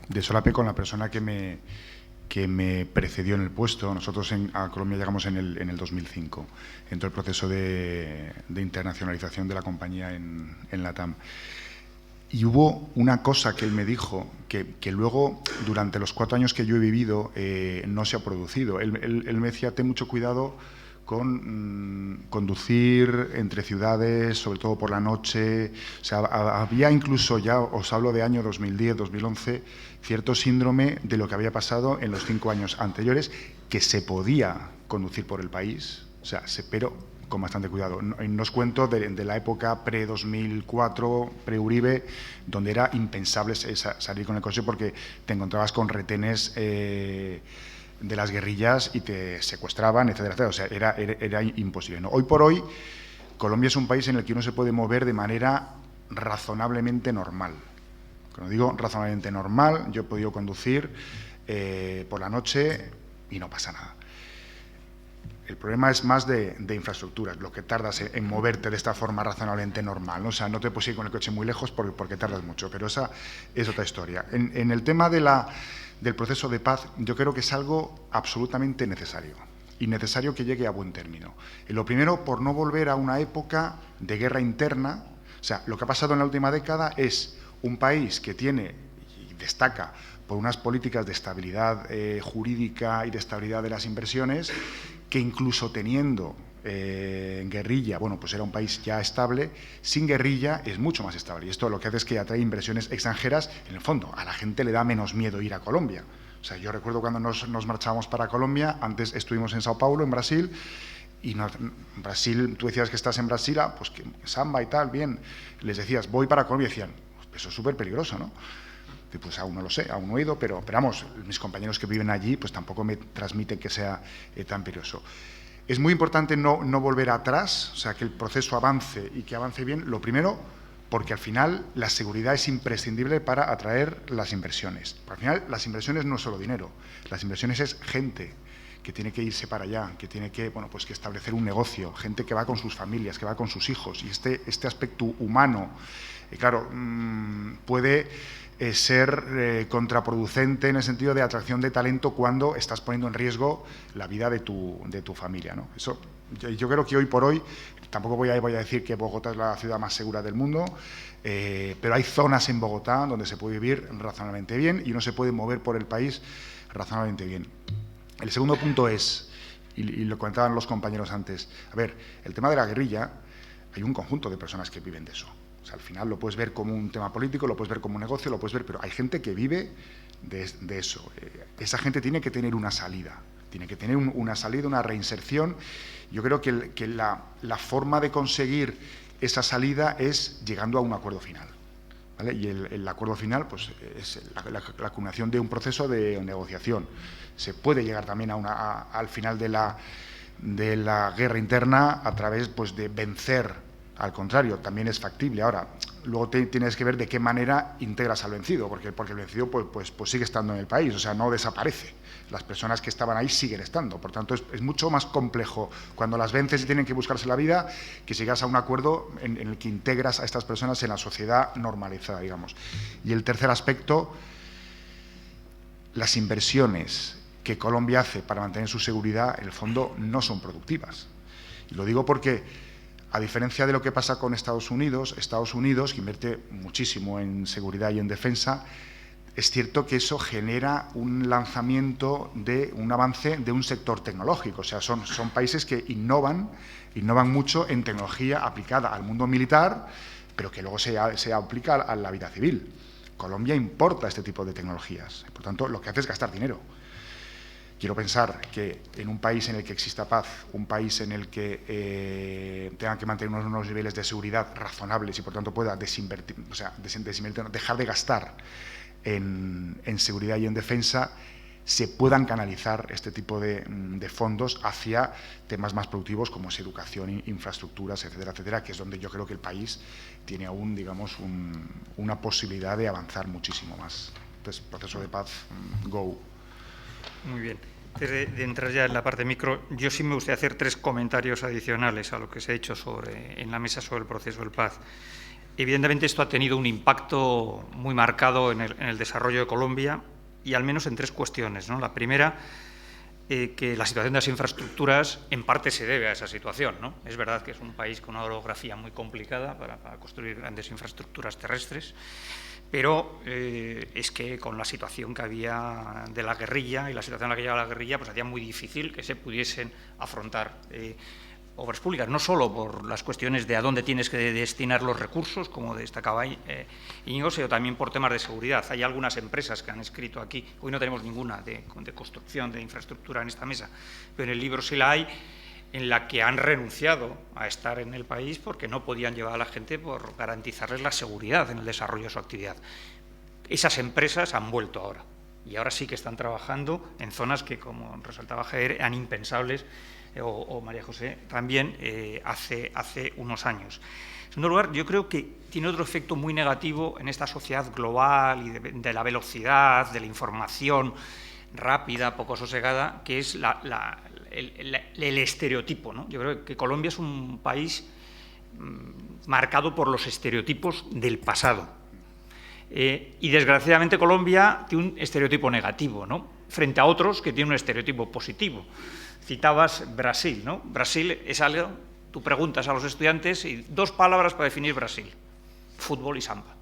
De solape con la persona que me precedió en el puesto. Nosotros a Colombia llegamos en el 2005. Entró el proceso de internacionalización de la compañía en LATAM. Y hubo una cosa que él me dijo que luego, durante los 4 años que yo he vivido, no se ha producido. Él me decía, ten mucho cuidado con conducir entre ciudades, sobre todo por la noche. O sea, había incluso, ya os hablo de año 2010, 2011, cierto síndrome de lo que había pasado en los 5 años anteriores, que se podía conducir por el país, o sea, pero bastante cuidado. No os cuento de la época pre-2004, pre-Uribe, donde era impensable salir con el coche porque te encontrabas con retenes de las guerrillas y te secuestraban, etcétera, etcétera. O sea, era imposible, ¿no? Hoy por hoy, Colombia es un país en el que uno se puede mover de manera razonablemente normal. Cuando digo razonablemente normal, yo he podido conducir por la noche y no pasa nada. El problema es más de infraestructuras, lo que tardas en moverte de esta forma razonablemente normal, ¿no? O sea, no te puedes ir con el coche muy lejos porque tardas mucho, pero esa es otra historia. En el tema del proceso de paz, yo creo que es algo absolutamente necesario, y necesario que llegue a buen término. Y lo primero, por no volver a una época de guerra interna. O sea, lo que ha pasado en la última década es un país que tiene y destaca por unas políticas de estabilidad jurídica y de estabilidad de las inversiones, que incluso teniendo guerrilla, bueno, pues era un país ya estable, sin guerrilla es mucho más estable. Y esto lo que hace es que atrae inversiones extranjeras. En el fondo, a la gente le da menos miedo ir a Colombia. O sea, yo recuerdo cuando nos marchábamos para Colombia, antes estuvimos en Sao Paulo, en Brasil, y Brasil, tú decías que estás en Brasil, pues que samba y tal, bien. Les decías, voy para Colombia, y decían, eso es súper peligroso, ¿no? Pues aún no lo sé, aún no he ido, pero vamos, mis compañeros que viven allí pues tampoco me transmiten que sea tan peligroso. Es muy importante no volver atrás, o sea, que el proceso avance y que avance bien. Lo primero, porque al final la seguridad es imprescindible para atraer las inversiones. Porque al final las inversiones no es solo dinero, las inversiones es gente que tiene que irse para allá, que tiene que, bueno, pues que establecer un negocio, gente que va con sus familias, que va con sus hijos, y este aspecto humano, claro, puede ser contraproducente en el sentido de atracción de talento cuando estás poniendo en riesgo la vida de tu familia, ¿no? Eso, yo creo que hoy por hoy, tampoco voy a decir que Bogotá es la ciudad más segura del mundo, pero hay zonas en Bogotá donde se puede vivir razonablemente bien y uno se puede mover por el país razonablemente bien. El segundo punto es, y lo comentaban los compañeros antes, a ver, el tema de la guerrilla, hay un conjunto de personas que viven de eso. O sea, al final lo puedes ver como un tema político, lo puedes ver como un negocio, lo puedes ver, pero hay gente que vive de eso. Esa gente tiene que tener una salida, una reinserción. Yo creo que la forma de conseguir esa salida es llegando a un acuerdo final, ¿vale? Y el acuerdo final pues, es la culminación de un proceso de negociación. Se puede llegar también al final de la guerra interna a través pues, de vencer. Al contrario, también es factible. Ahora, luego tienes que ver de qué manera integras al vencido, porque el vencido pues sigue estando en el país, o sea, no desaparece. Las personas que estaban ahí siguen estando. Por tanto, es mucho más complejo cuando las vences y tienen que buscarse la vida, que si llegas a un acuerdo en el que integras a estas personas en la sociedad normalizada, digamos. Y el tercer aspecto, las inversiones que Colombia hace para mantener su seguridad, en el fondo, no son productivas. Y lo digo porque, a diferencia de lo que pasa con Estados Unidos, que invierte muchísimo en seguridad y en defensa, es cierto que eso genera un lanzamiento un avance de un sector tecnológico. O sea, son países que innovan mucho en tecnología aplicada al mundo militar, pero que luego se aplica a la vida civil. Colombia importa este tipo de tecnologías. Por tanto, lo que hace es gastar dinero. Quiero pensar que en un país en el que exista paz, un país en el que tengan que mantener unos niveles de seguridad razonables y por tanto pueda desinvertir, o sea, dejar de gastar en seguridad y en defensa, se puedan canalizar este tipo de fondos hacia temas más productivos como es educación, infraestructuras, etcétera, etcétera, que es donde yo creo que el país tiene aún, digamos, una posibilidad de avanzar muchísimo más. Entonces, proceso de paz, go. Muy bien. Antes de entrar ya en la parte micro, yo sí me gustaría hacer 3 comentarios adicionales a lo que se ha hecho en la mesa sobre el proceso de paz. Evidentemente, esto ha tenido un impacto muy marcado en el desarrollo de Colombia y al menos en 3 cuestiones, ¿no? La primera, que la situación de las infraestructuras en parte se debe a esa situación, ¿no? Es verdad que es un país con una orografía muy complicada para construir grandes infraestructuras terrestres, pero es que con la situación que había de la guerrilla y la situación en la que llegaba la guerrilla, pues hacía muy difícil que se pudiesen afrontar obras públicas, no solo por las cuestiones de a dónde tienes que destinar los recursos, como destacaba Íñigo, sino también por temas de seguridad. Hay algunas empresas que han escrito aquí, hoy no tenemos ninguna de construcción de infraestructura en esta mesa, pero en el libro sí la hay, en la que han renunciado a estar en el país porque no podían llevar a la gente por garantizarles la seguridad en el desarrollo de su actividad. Esas empresas han vuelto ahora y ahora sí que están trabajando en zonas que, como resaltaba Javier, eran impensables, o María José también, hace unos años. En segundo lugar, yo creo que tiene otro efecto muy negativo en esta sociedad global y de la velocidad, de la información rápida, poco sosegada, que es el estereotipo, ¿no? Yo creo que Colombia es un país marcado por los estereotipos del pasado. Y desgraciadamente Colombia tiene un estereotipo negativo, ¿no?, frente a otros que tienen un estereotipo positivo. Citabas Brasil, ¿no? Brasil es algo, tú preguntas a los estudiantes y 2 palabras para definir Brasil: fútbol y samba.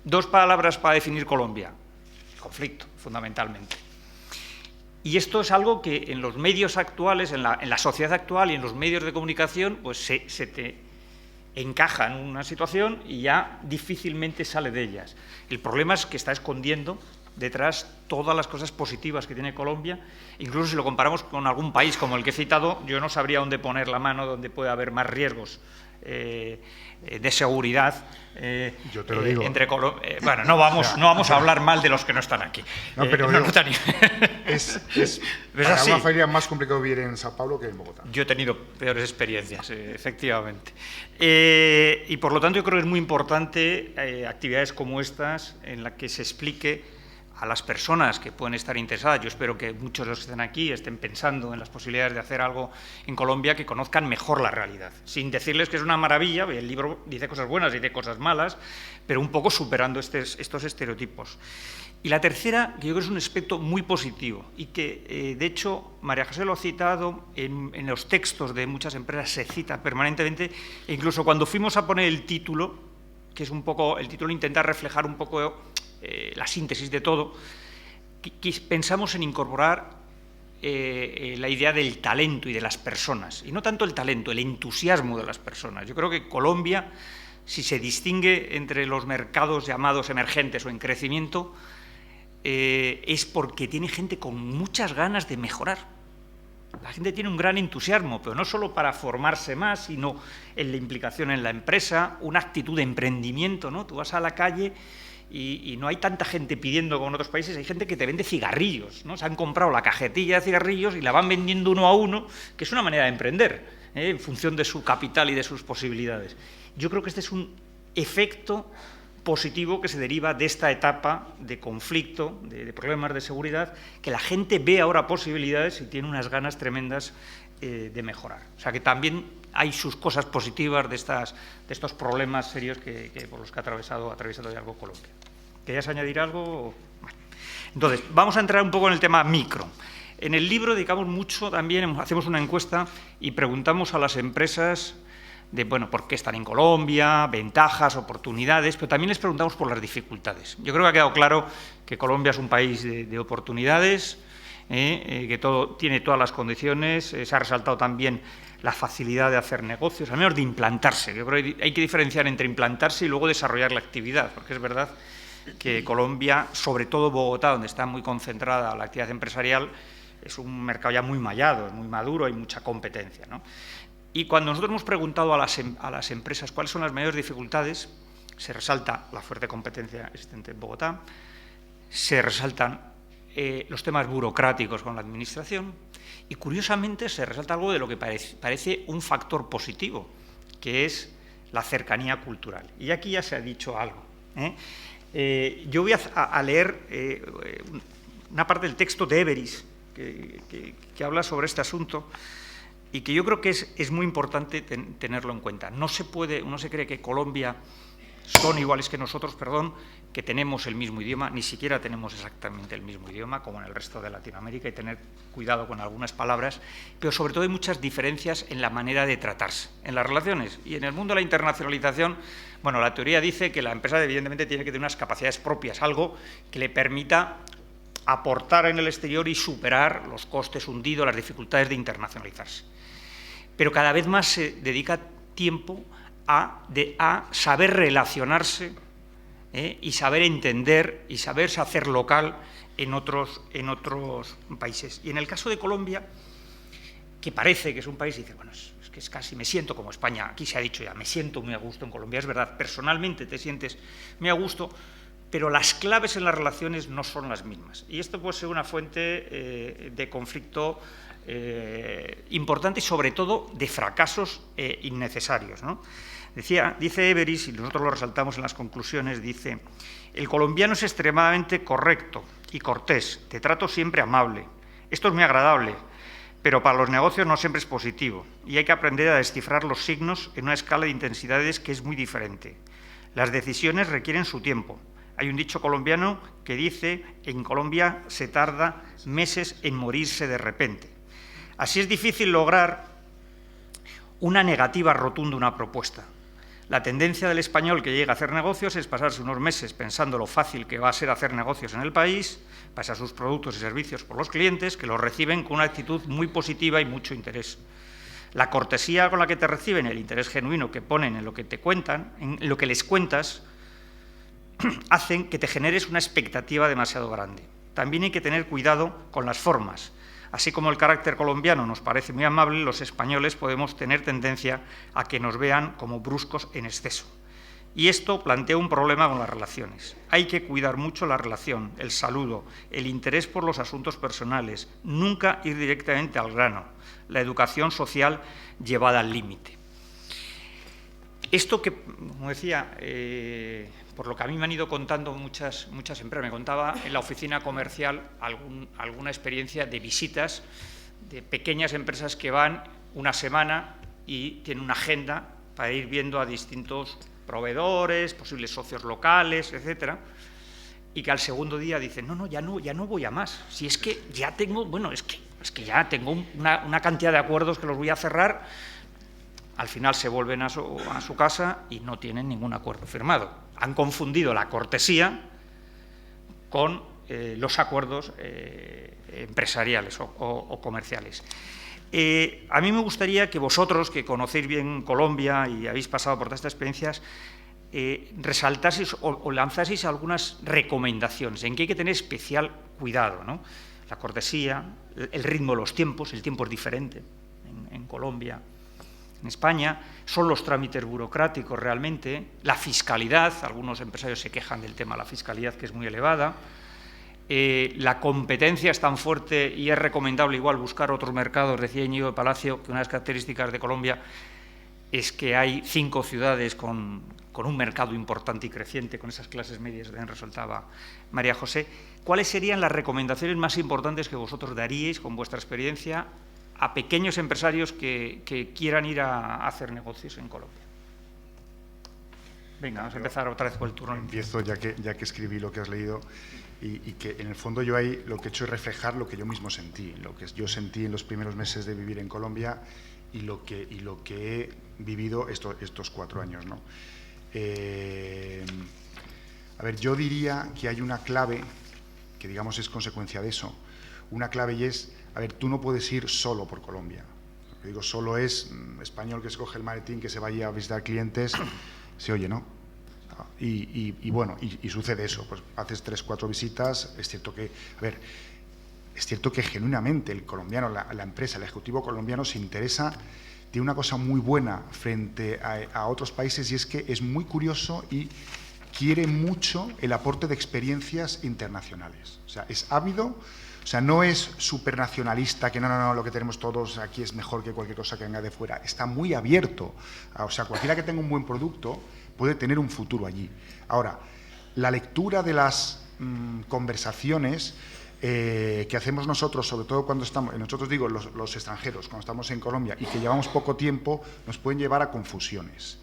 2 palabras para definir Colombia: conflicto, fundamentalmente. Y esto es algo que en los medios actuales, en la sociedad actual y en los medios de comunicación, pues se te encaja en una situación y ya difícilmente sale de ellas. El problema es que está escondiendo detrás todas las cosas positivas que tiene Colombia. Incluso si lo comparamos con algún país como el que he citado, yo no sabría dónde poner la mano, donde puede haber más riesgos de seguridad. Yo te lo digo. Bueno, no vamos a hablar mal de los que no están aquí. No, pero es para una feria más complicado vivir en Sao Paulo que en Bogotá. Yo he tenido peores experiencias, efectivamente. Y por lo tanto yo creo que es muy importante actividades como estas en las que se explique a las personas que pueden estar interesadas. Yo espero que muchos de los que están aquí estén pensando en las posibilidades de hacer algo en Colombia, que conozcan mejor la realidad, sin decirles que es una maravilla. El libro dice cosas buenas, dice cosas malas, pero un poco superando estos estereotipos. Y la tercera, que yo creo que es un aspecto muy positivo y que, de hecho, María José lo ha citado en los textos de muchas empresas, se cita permanentemente, e incluso cuando fuimos a poner el título, que es un poco, el título intenta reflejar un poco la síntesis de todo, pensamos en incorporar la idea del talento y de las personas, y no tanto el talento, el entusiasmo de las personas. Yo creo que Colombia, si se distingue entre los mercados llamados emergentes o en crecimiento, es porque tiene gente con muchas ganas de mejorar. La gente tiene un gran entusiasmo, pero no solo para formarse más, sino en la implicación en la empresa, una actitud de emprendimiento, ¿no? Tú vas a la calle y no hay tanta gente pidiendo como en otros países, hay gente que te vende cigarrillos, ¿no? Se han comprado la cajetilla de cigarrillos y la van vendiendo uno a uno, que es una manera de emprender, en función de su capital y de sus posibilidades. Yo creo que este es un efecto positivo que se deriva de esta etapa de conflicto, de problemas de seguridad, que la gente ve ahora posibilidades y tiene unas ganas tremendas de mejorar. O sea que también hay sus cosas positivas de estos problemas serios por los que ha atravesado ya algo Colombia. ¿Querías añadir algo? Bueno. Entonces, vamos a entrar un poco en el tema micro. En el libro dedicamos mucho también, hacemos una encuesta y preguntamos a las empresas de, bueno, por qué están en Colombia, ventajas, oportunidades, pero también les preguntamos por las dificultades. Yo creo que ha quedado claro que Colombia es un país de oportunidades, que tiene todas las condiciones. Se ha resaltado también la facilidad de hacer negocios, al menos de implantarse. Yo creo que hay que diferenciar entre implantarse y luego desarrollar la actividad, porque es verdad que Colombia, sobre todo Bogotá, donde está muy concentrada la actividad empresarial, es un mercado ya muy mallado, es muy maduro, hay mucha competencia, ¿no? Y cuando nosotros hemos preguntado a las empresas cuáles son las mayores dificultades, se resalta la fuerte competencia existente en Bogotá, se resaltan los temas burocráticos con la administración y, curiosamente, se resalta algo de lo que parece un factor positivo, que es la cercanía cultural. Y aquí ya se ha dicho algo. Yo voy a leer una parte del texto de Everis que habla sobre este asunto y que yo creo que es muy importante tenerlo en cuenta. Uno se cree que Colombia son iguales que nosotros, que tenemos el mismo idioma, ni siquiera tenemos exactamente el mismo idioma como en el resto de Latinoamérica, y tener cuidado con algunas palabras, pero sobre todo hay muchas diferencias en la manera de tratarse, en las relaciones. Y en el mundo de la internacionalización, bueno, la teoría dice que la empresa evidentemente tiene que tener unas capacidades propias, algo que le permita aportar en el exterior y superar los costes hundidos, las dificultades de internacionalizarse. Pero cada vez más se dedica tiempo a saber relacionarse y saber entender y saberse hacer local en otros países. Y en el caso de Colombia, que parece que es un país, y dice, bueno, es que es casi, me siento como España, aquí se ha dicho ya, me siento muy a gusto en Colombia, es verdad, personalmente te sientes muy a gusto, pero las claves en las relaciones no son las mismas. Y esto puede ser una fuente de conflicto importante y, sobre todo, de fracasos innecesarios, ¿no? Dice Everis, y nosotros lo resaltamos en las conclusiones, dice: el colombiano es extremadamente correcto y cortés, te trato siempre amable. Esto es muy agradable, pero para los negocios no siempre es positivo y hay que aprender a descifrar los signos en una escala de intensidades que es muy diferente. Las decisiones requieren su tiempo. Hay un dicho colombiano que dice: en Colombia se tarda meses en morirse de repente. Así es difícil lograr una negativa rotunda a una propuesta. La tendencia del español que llega a hacer negocios es pasarse unos meses pensando lo fácil que va a ser hacer negocios en el país, pasar sus productos y servicios por los clientes, que los reciben con una actitud muy positiva y mucho interés. La cortesía con la que te reciben, el interés genuino que ponen en lo que te cuentan, en lo que les cuentas, hacen que te generes una expectativa demasiado grande. También hay que tener cuidado con las formas. Así como el carácter colombiano nos parece muy amable, los españoles podemos tener tendencia a que nos vean como bruscos en exceso. Y esto plantea un problema con las relaciones. Hay que cuidar mucho la relación, el saludo, el interés por los asuntos personales, nunca ir directamente al grano, la educación social llevada al límite. Esto que, como decía, por lo que a mí me han ido contando muchas empresas, me contaba en la oficina comercial alguna experiencia de visitas de pequeñas empresas que van una semana y tienen una agenda para ir viendo a distintos proveedores, posibles socios locales, etcétera, y que al segundo día dicen, no, ya no voy a más, si es que ya tengo, bueno, es que ya tengo una cantidad de acuerdos que los voy a cerrar. Al final se vuelven a su casa y no tienen ningún acuerdo firmado. Han confundido la cortesía con los acuerdos empresariales o comerciales. A mí me gustaría que vosotros, que conocéis bien Colombia y habéis pasado por todas estas experiencias, resaltaseis o lanzaseis algunas recomendaciones en que hay que tener especial cuidado, ¿no? La cortesía, el ritmo de los tiempos, el tiempo es diferente en Colombia. En España son los trámites burocráticos realmente, la fiscalidad, algunos empresarios se quejan del tema de la fiscalidad, que es muy elevada, la competencia es tan fuerte y es recomendable igual buscar otros mercados. Decía Íñigo de Palacio que una de las características de Colombia es que hay 5 ciudades con un mercado importante y creciente, con esas clases medias que resaltaba María José. ¿Cuáles serían las recomendaciones más importantes que vosotros daríais con vuestra experiencia a pequeños empresarios que quieran ir a hacer negocios en Colombia? Venga, vamos a empezar otra vez por el turno. Empiezo ya que escribí lo que has leído y que en el fondo yo ahí lo que he hecho es reflejar lo que yo mismo sentí, lo que yo sentí en los primeros meses de vivir en Colombia y lo que he vivido estos 4 años, ¿no? A ver, yo diría que hay una clave que, digamos, es consecuencia de eso. Una clave y es, a ver, tú no puedes ir solo por Colombia. Lo que digo solo es español que se coge el maletín, que se vaya a visitar clientes, se oye, ¿no? Bueno, sucede eso, pues haces 3 o 4 visitas, es cierto que, a ver, es cierto que genuinamente el colombiano, la empresa, el ejecutivo colombiano se interesa, tiene una cosa muy buena frente a otros países y es que es muy curioso y quiere mucho el aporte de experiencias internacionales. O sea, es ávido, o sea, no es supernacionalista, que no, lo que tenemos todos aquí es mejor que cualquier cosa que venga de fuera. Está muy abierto. O sea, cualquiera que tenga un buen producto puede tener un futuro allí. Ahora, la lectura de las conversaciones que hacemos nosotros, sobre todo cuando estamos, nosotros digo los extranjeros, cuando estamos en Colombia y que llevamos poco tiempo, nos pueden llevar a confusiones.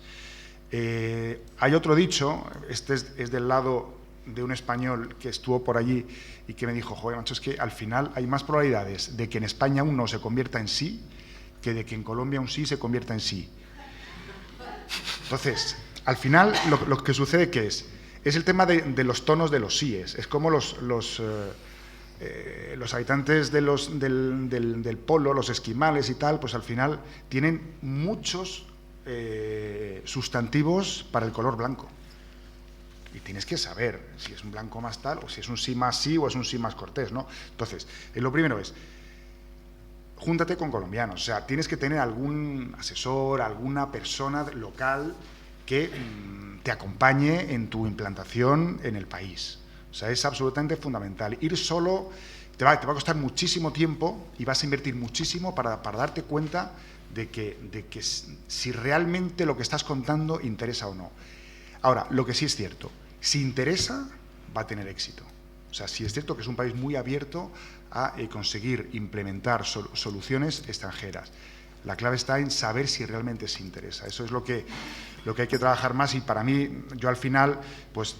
Hay otro dicho, este es del lado de un español que estuvo por allí y que me dijo, joder, macho, es que al final hay más probabilidades de que en España un no se convierta en sí que de que en Colombia un sí se convierta en sí. Entonces, al final lo que sucede que es el tema de los tonos de los síes. Es como los habitantes del polo, los esquimales y tal, pues al final tienen muchos sustantivos para el color blanco. Y tienes que saber si es un blanco más tal, o si es un sí más sí, o es un sí más cortés, ¿no? Entonces, lo primero es, júntate con colombianos. O sea, tienes que tener algún asesor, alguna persona local que te acompañe en tu implantación en el país. O sea, es absolutamente fundamental. Ir solo te va a costar muchísimo tiempo y vas a invertir muchísimo para darte cuenta de que si realmente lo que estás contando interesa o no. Ahora, lo que sí es cierto, si interesa, va a tener éxito. O sea, sí es cierto que es un país muy abierto a conseguir implementar soluciones extranjeras. La clave está en saber si realmente se interesa. Eso es lo que hay que trabajar más, y para mí, yo al final, pues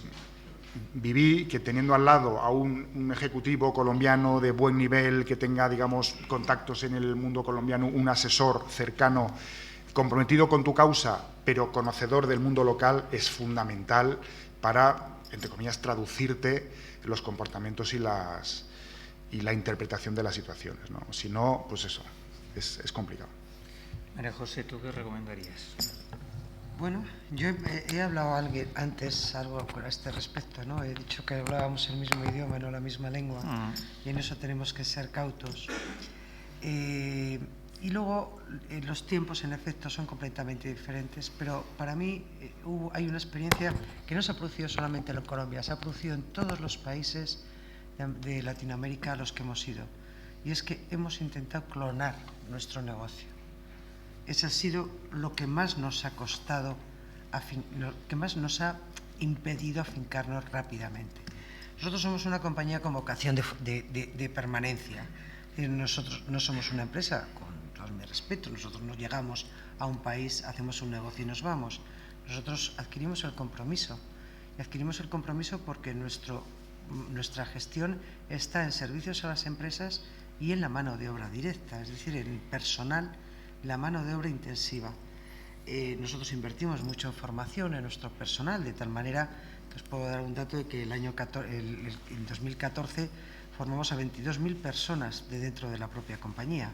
viví que teniendo al lado a un ejecutivo colombiano de buen nivel, que tenga, digamos, contactos en el mundo colombiano, un asesor cercano, comprometido con tu causa, pero conocedor del mundo local, es fundamental para, entre comillas, traducirte los comportamientos y la interpretación de las situaciones, ¿no? Si no, pues eso, es complicado. María José, ¿tú qué recomendarías? Bueno, yo he hablado antes algo a este respecto, ¿no? He dicho que hablábamos el mismo idioma, no la misma lengua, y en eso tenemos que ser cautos. Y luego, los tiempos, en efecto, son completamente diferentes, pero para mí hay una experiencia que no se ha producido solamente en Colombia, se ha producido en todos los países de Latinoamérica a los que hemos ido, y es que hemos intentado clonar nuestro negocio. Ese ha sido lo que más nos ha costado, lo que más nos ha impedido afincarnos rápidamente. Nosotros somos una compañía con vocación de permanencia. Nosotros no somos una empresa, con todo mi respeto, nosotros no llegamos a un país, hacemos un negocio y nos vamos. Nosotros adquirimos el compromiso, y adquirimos el compromiso porque nuestra gestión está en servicios a las empresas y en la mano de obra directa, es decir, en el personal, la mano de obra intensiva. Nosotros invertimos mucho en formación en nuestro personal, de tal manera que os puedo dar un dato de que en 2014 formamos a 22.000 personas de dentro de la propia compañía.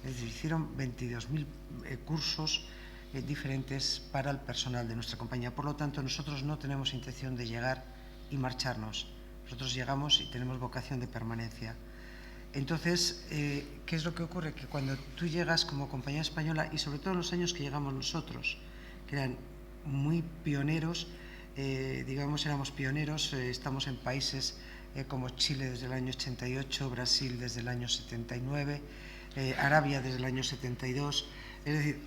Es decir, hicieron 22.000 cursos diferentes para el personal de nuestra compañía. Por lo tanto, nosotros no tenemos intención de llegar y marcharnos. Nosotros llegamos y tenemos vocación de permanencia. Entonces, ¿qué es lo que ocurre? Que cuando tú llegas como compañía española, y sobre todo en los años que llegamos nosotros, que eran muy pioneros, éramos pioneros, estamos en países como Chile desde el año 88, Brasil desde el año 79, Arabia desde el año 72, es decir,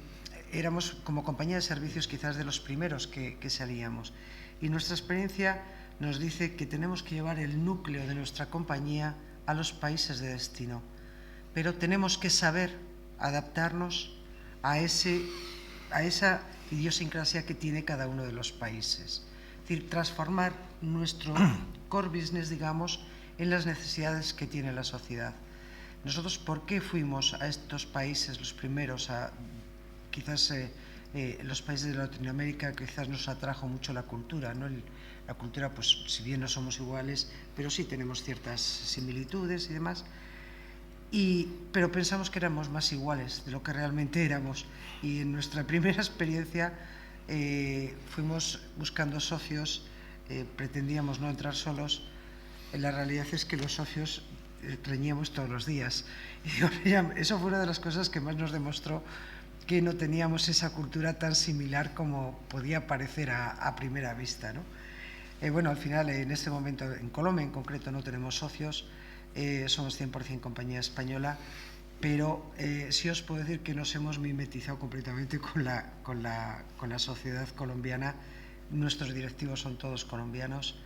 éramos como compañía de servicios quizás de los primeros que salíamos. Y nuestra experiencia nos dice que tenemos que llevar el núcleo de nuestra compañía a los países de destino, pero tenemos que saber adaptarnos a esa idiosincrasia que tiene cada uno de los países. Es decir, transformar nuestro core business, digamos, en las necesidades que tiene la sociedad. Nosotros, ¿por qué fuimos a estos países los primeros? Quizás los países de Latinoamérica quizás nos atrajo mucho la cultura, ¿no? La cultura, pues, si bien no somos iguales, pero sí tenemos ciertas similitudes y demás. Pero pensamos que éramos más iguales de lo que realmente éramos. Y en nuestra primera experiencia fuimos buscando socios, pretendíamos no entrar solos. La realidad es que los socios reñíamos todos los días. Y eso fue una de las cosas que más nos demostró que no teníamos esa cultura tan similar como podía parecer a primera vista, ¿no? Bueno, al final, en este momento, en Colombia en concreto, no tenemos socios, somos 100% compañía española, pero sí os puedo decir que nos hemos mimetizado completamente con la sociedad colombiana. Nuestros directivos son todos colombianos,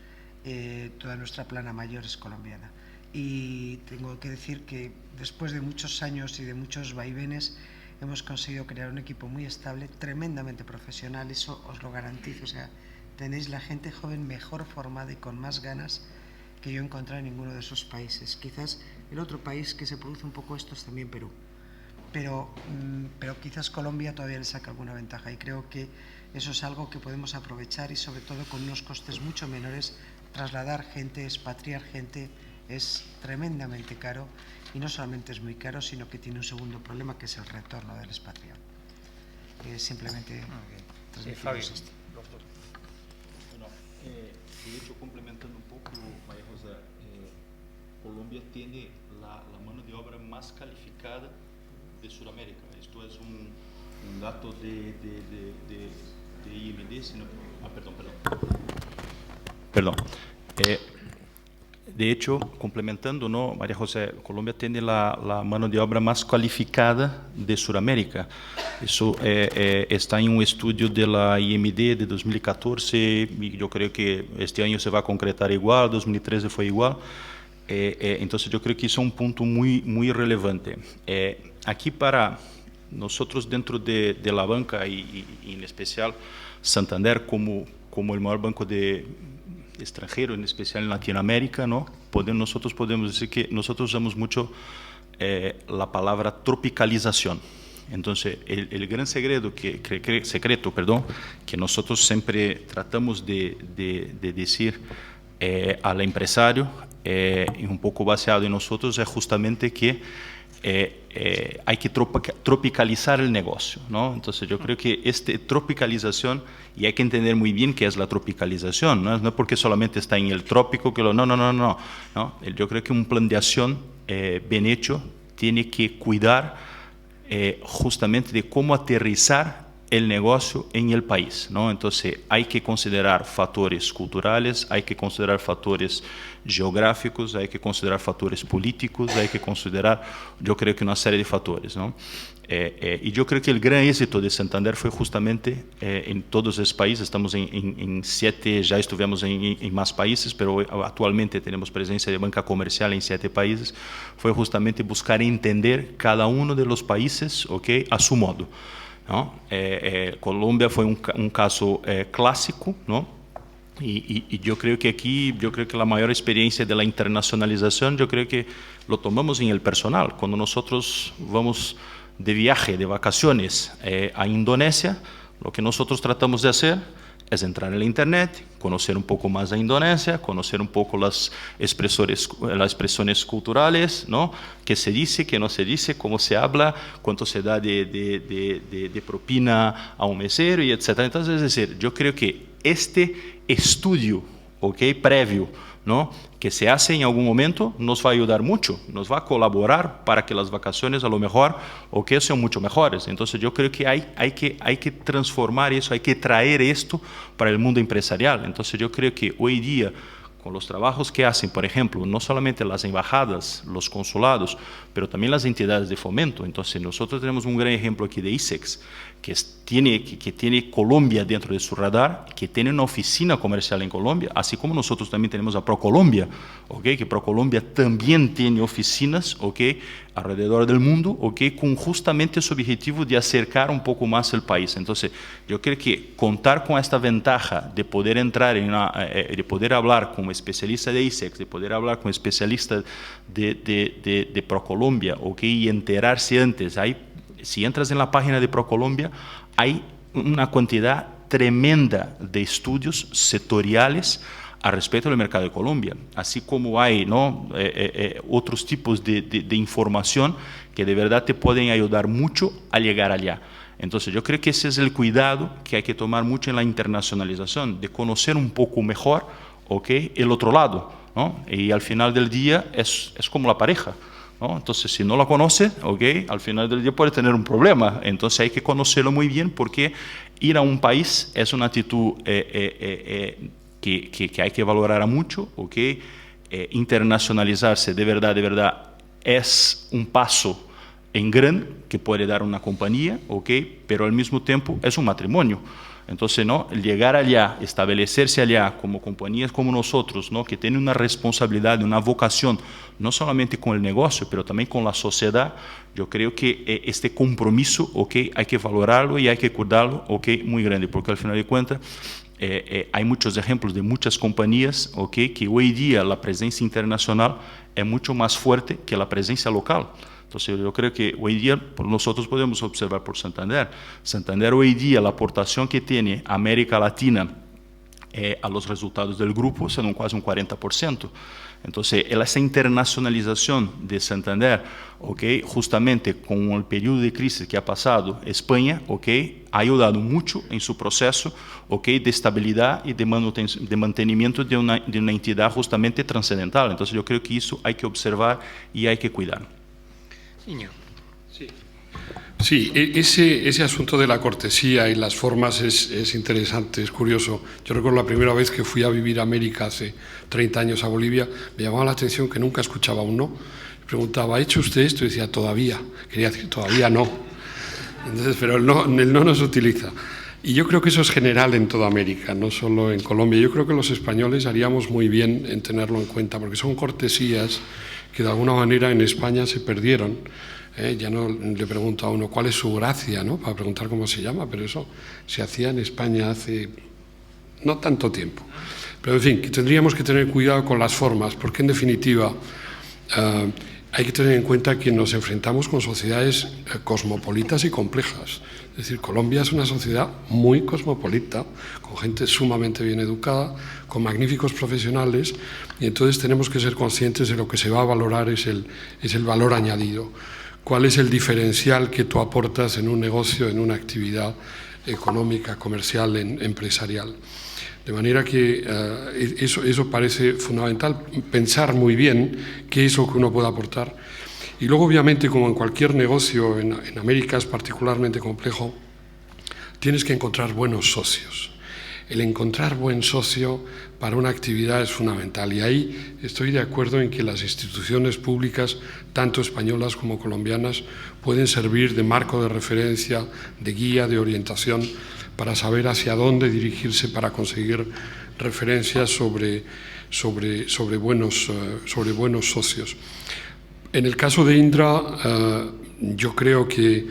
toda nuestra plana mayor es colombiana. Y tengo que decir que después de muchos años y de muchos vaivenes, hemos conseguido crear un equipo muy estable, tremendamente profesional, eso os lo garantizo. O sea, tenéis la gente joven mejor formada y con más ganas que yo he encontrado en ninguno de esos países. Quizás el otro país que se produce un poco esto es también Perú, pero quizás Colombia todavía le saca alguna ventaja, y creo que eso es algo que podemos aprovechar, y sobre todo con unos costes mucho menores. Trasladar gente, expatriar gente es tremendamente caro, y no solamente es muy caro, sino que tiene un segundo problema, que es el retorno del expatriado. Simplemente Fabio. De hecho, complementando un poco, María Rosa, Colombia tiene la mano de obra más calificada de Sudamérica. Esto es un dato de IMD, sino, perdón. De hecho, complementando, ¿no? María José, Colombia tiene la mano de obra más cualificada de Sudamérica. Eso está en un estudio de la IMD de 2014 y yo creo que este año se va a concretar igual, 2013 fue igual. Entonces yo creo que eso es un punto muy relevante. Aquí para nosotros dentro de la banca y en especial Santander como el mayor banco de extranjero, en especial en Latinoamérica, ¿no? Nosotros podemos decir que nosotros usamos mucho la palabra tropicalización. Entonces, el gran secreto que nosotros siempre tratamos de decir al empresario, y un poco baseado en nosotros, es justamente que hay que tropicalizar el negocio, ¿no? Entonces yo creo que tropicalización, y hay que entender muy bien qué es la tropicalización, no es porque solamente está en el trópico que no. Yo creo que un plan de acción bien hecho tiene que cuidar justamente de cómo aterrizar el negocio en el país, ¿no? Entonces hay que considerar factores culturales, hay que considerar factores geográficos, hay que considerar factores políticos, hay que considerar, yo creo que una serie de factores, ¿no? Y yo creo que el gran éxito de Santander fue justamente en todos los países. Estamos en 7, ya estuvimos en más países, pero actualmente tenemos presencia de banca comercial en 7 países. Fue justamente buscar entender cada uno de los países, ¿okay? A su modo, ¿no? Colombia fue un caso clásico, ¿no? Y yo creo que aquí, la mayor experiencia de la internacionalización, yo creo que lo tomamos en el personal. Cuando nosotros vamos de viaje, de vacaciones a Indonesia, lo que nosotros tratamos de hacer es entrar en la internet, conocer un poco más de Indonesia, conocer un poco las expresiones culturales, ¿no? Qué se dice, qué no se dice, cómo se habla, cuánto se da de propina a un mesero, y etc. Entonces, es decir, yo creo que este estudio, ¿okay? Previo, ¿no? Que se hace en algún momento nos va a ayudar mucho, nos va a colaborar para que las vacaciones a lo mejor sean mucho mejores. Entonces yo creo que hay que transformar eso, hay que traer esto para el mundo empresarial. Entonces yo creo que hoy día, con los trabajos que hacen, por ejemplo, no solamente las embajadas, los consulados, pero también las entidades de fomento. Entonces nosotros tenemos un gran ejemplo aquí de ISEX, que tiene Colombia dentro de su radar, que tiene una oficina comercial en Colombia, así como nosotros también tenemos a ProColombia, ¿okay? Que ProColombia también tiene oficinas, ¿okay? Alrededor del mundo, ¿okay? Con justamente ese objetivo de acercar un poco más el país. Entonces, yo creo que contar con esta ventaja de poder entrar de poder hablar con un especialista de ISEX, de poder hablar con un especialista de ProColombia, ¿okay? Y enterarse antes. Si entras en la página de ProColombia, hay una cantidad tremenda de estudios sectoriales al respecto del mercado de Colombia, así como hay, ¿no? Otros tipos de información que de verdad te pueden ayudar mucho a llegar allá. Entonces yo creo que ese es el cuidado que hay que tomar mucho en la internacionalización, de conocer un poco mejor, ¿okay? El otro lado, ¿no? Y al final del día es como la pareja, ¿no? Entonces, si no la conoce, ¿okay? Al final del día puede tener un problema. Entonces hay que conocerlo muy bien, porque ir a un país es una actitud que hay que valorar mucho, ¿okay? Internacionalizarse de verdad es un paso en grande que puede dar una compañía, ¿okay? Pero al mismo tiempo es un matrimonio. Entonces, ¿no? Llegar allá, establecerse allá como compañías como nosotros, ¿no? Que tienen una responsabilidad, una vocación, no solamente con el negocio, pero también con la sociedad. Yo creo que este compromiso, ¿okay? Hay que valorarlo y hay que cuidarlo, ¿okay? Muy grande, porque al final de cuentas hay muchos ejemplos de muchas compañías, ¿okay? Que hoy día la presencia internacional es mucho más fuerte que la presencia local. Entonces yo creo que hoy día nosotros podemos observar por Santander. Santander hoy día, la aportación que tiene América Latina a los resultados del grupo son quase un 40%. Entonces esa internacionalización de Santander, ¿okay? Justamente con el periodo de crisis que ha pasado España, ¿okay? Ha ayudado mucho en su proceso, ¿okay? De estabilidad y de mantenimiento de una entidad justamente trascendental. Entonces yo creo que eso hay que observar y hay que cuidar. Iñigo. Sí, Sí, ese asunto de la cortesía y las formas es interesante, es curioso. Yo recuerdo la primera vez que fui a vivir a América hace 30 años a Bolivia, me llamaba la atención que nunca escuchaba un no. Preguntaba, ¿ha hecho usted esto? Y decía, todavía. Quería decir, todavía no. Entonces, pero el no no se utiliza. Y yo creo que eso es general en toda América, no solo en Colombia. Yo creo que los españoles haríamos muy bien en tenerlo en cuenta, porque son cortesías que de alguna manera en España se perdieron. Ya no le pregunto a uno cuál es su gracia, ¿no?, para preguntar cómo se llama, pero eso se hacía en España hace no tanto tiempo. Pero en fin, que tendríamos que tener cuidado con las formas, porque en definitiva hay que tener en cuenta que nos enfrentamos con sociedades cosmopolitas y complejas. Es decir, Colombia es una sociedad muy cosmopolita, con gente sumamente bien educada, con magníficos profesionales, y entonces tenemos que ser conscientes de lo que se va a valorar es el valor añadido. ¿Cuál es el diferencial que tú aportas en un negocio, en una actividad económica, comercial, empresarial? De manera que eso parece fundamental, pensar muy bien qué es lo que uno puede aportar. Y luego, obviamente, como en cualquier negocio, en América es particularmente complejo, tienes que encontrar buenos socios. El encontrar buen socio para una actividad es fundamental, y ahí estoy de acuerdo en que las instituciones públicas, tanto españolas como colombianas, pueden servir de marco de referencia, de guía, de orientación, para saber hacia dónde dirigirse para conseguir referencias sobre buenos socios. En el caso de Indra, yo creo que